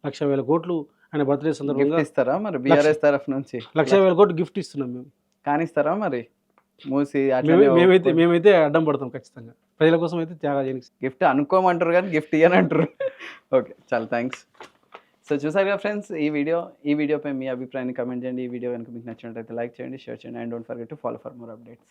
S2: 1,00,000 కోట్లు ఆయన బర్త్డే సందర్భంగా
S1: గిఫ్ట్ ఇస్తారా మరి బీఆర్ఎస్ తరఫు నుంచి?
S2: 1,00,000 కోట్లు గిఫ్ట్ ఇస్తున్నాం మేము.
S1: కానిస్తారా మరి? మూసి అట్లనే
S2: మేమైతే అడ్డం పడతాం ఖచ్చితంగా. ప్రజల కోసం అయితే త్యాగా చేయడానికి.
S1: గిఫ్ట్ అనుకోమంటారు కానీ గిఫ్ట్ ఇయ్యనంటారు. ఓకే, చాలా థ్యాంక్స్. సో చూసారు కదా ఫ్రెండ్స్, ఈ వీడియోపై మీ అభిప్రాయాన్ని కమెంట్ చేయండి. ఈ వీడియో కనుక మీకు నచ్చినట్లయితే లైక్ చేయండి, షేర్ చేయండి, and don't forget to follow for more updates.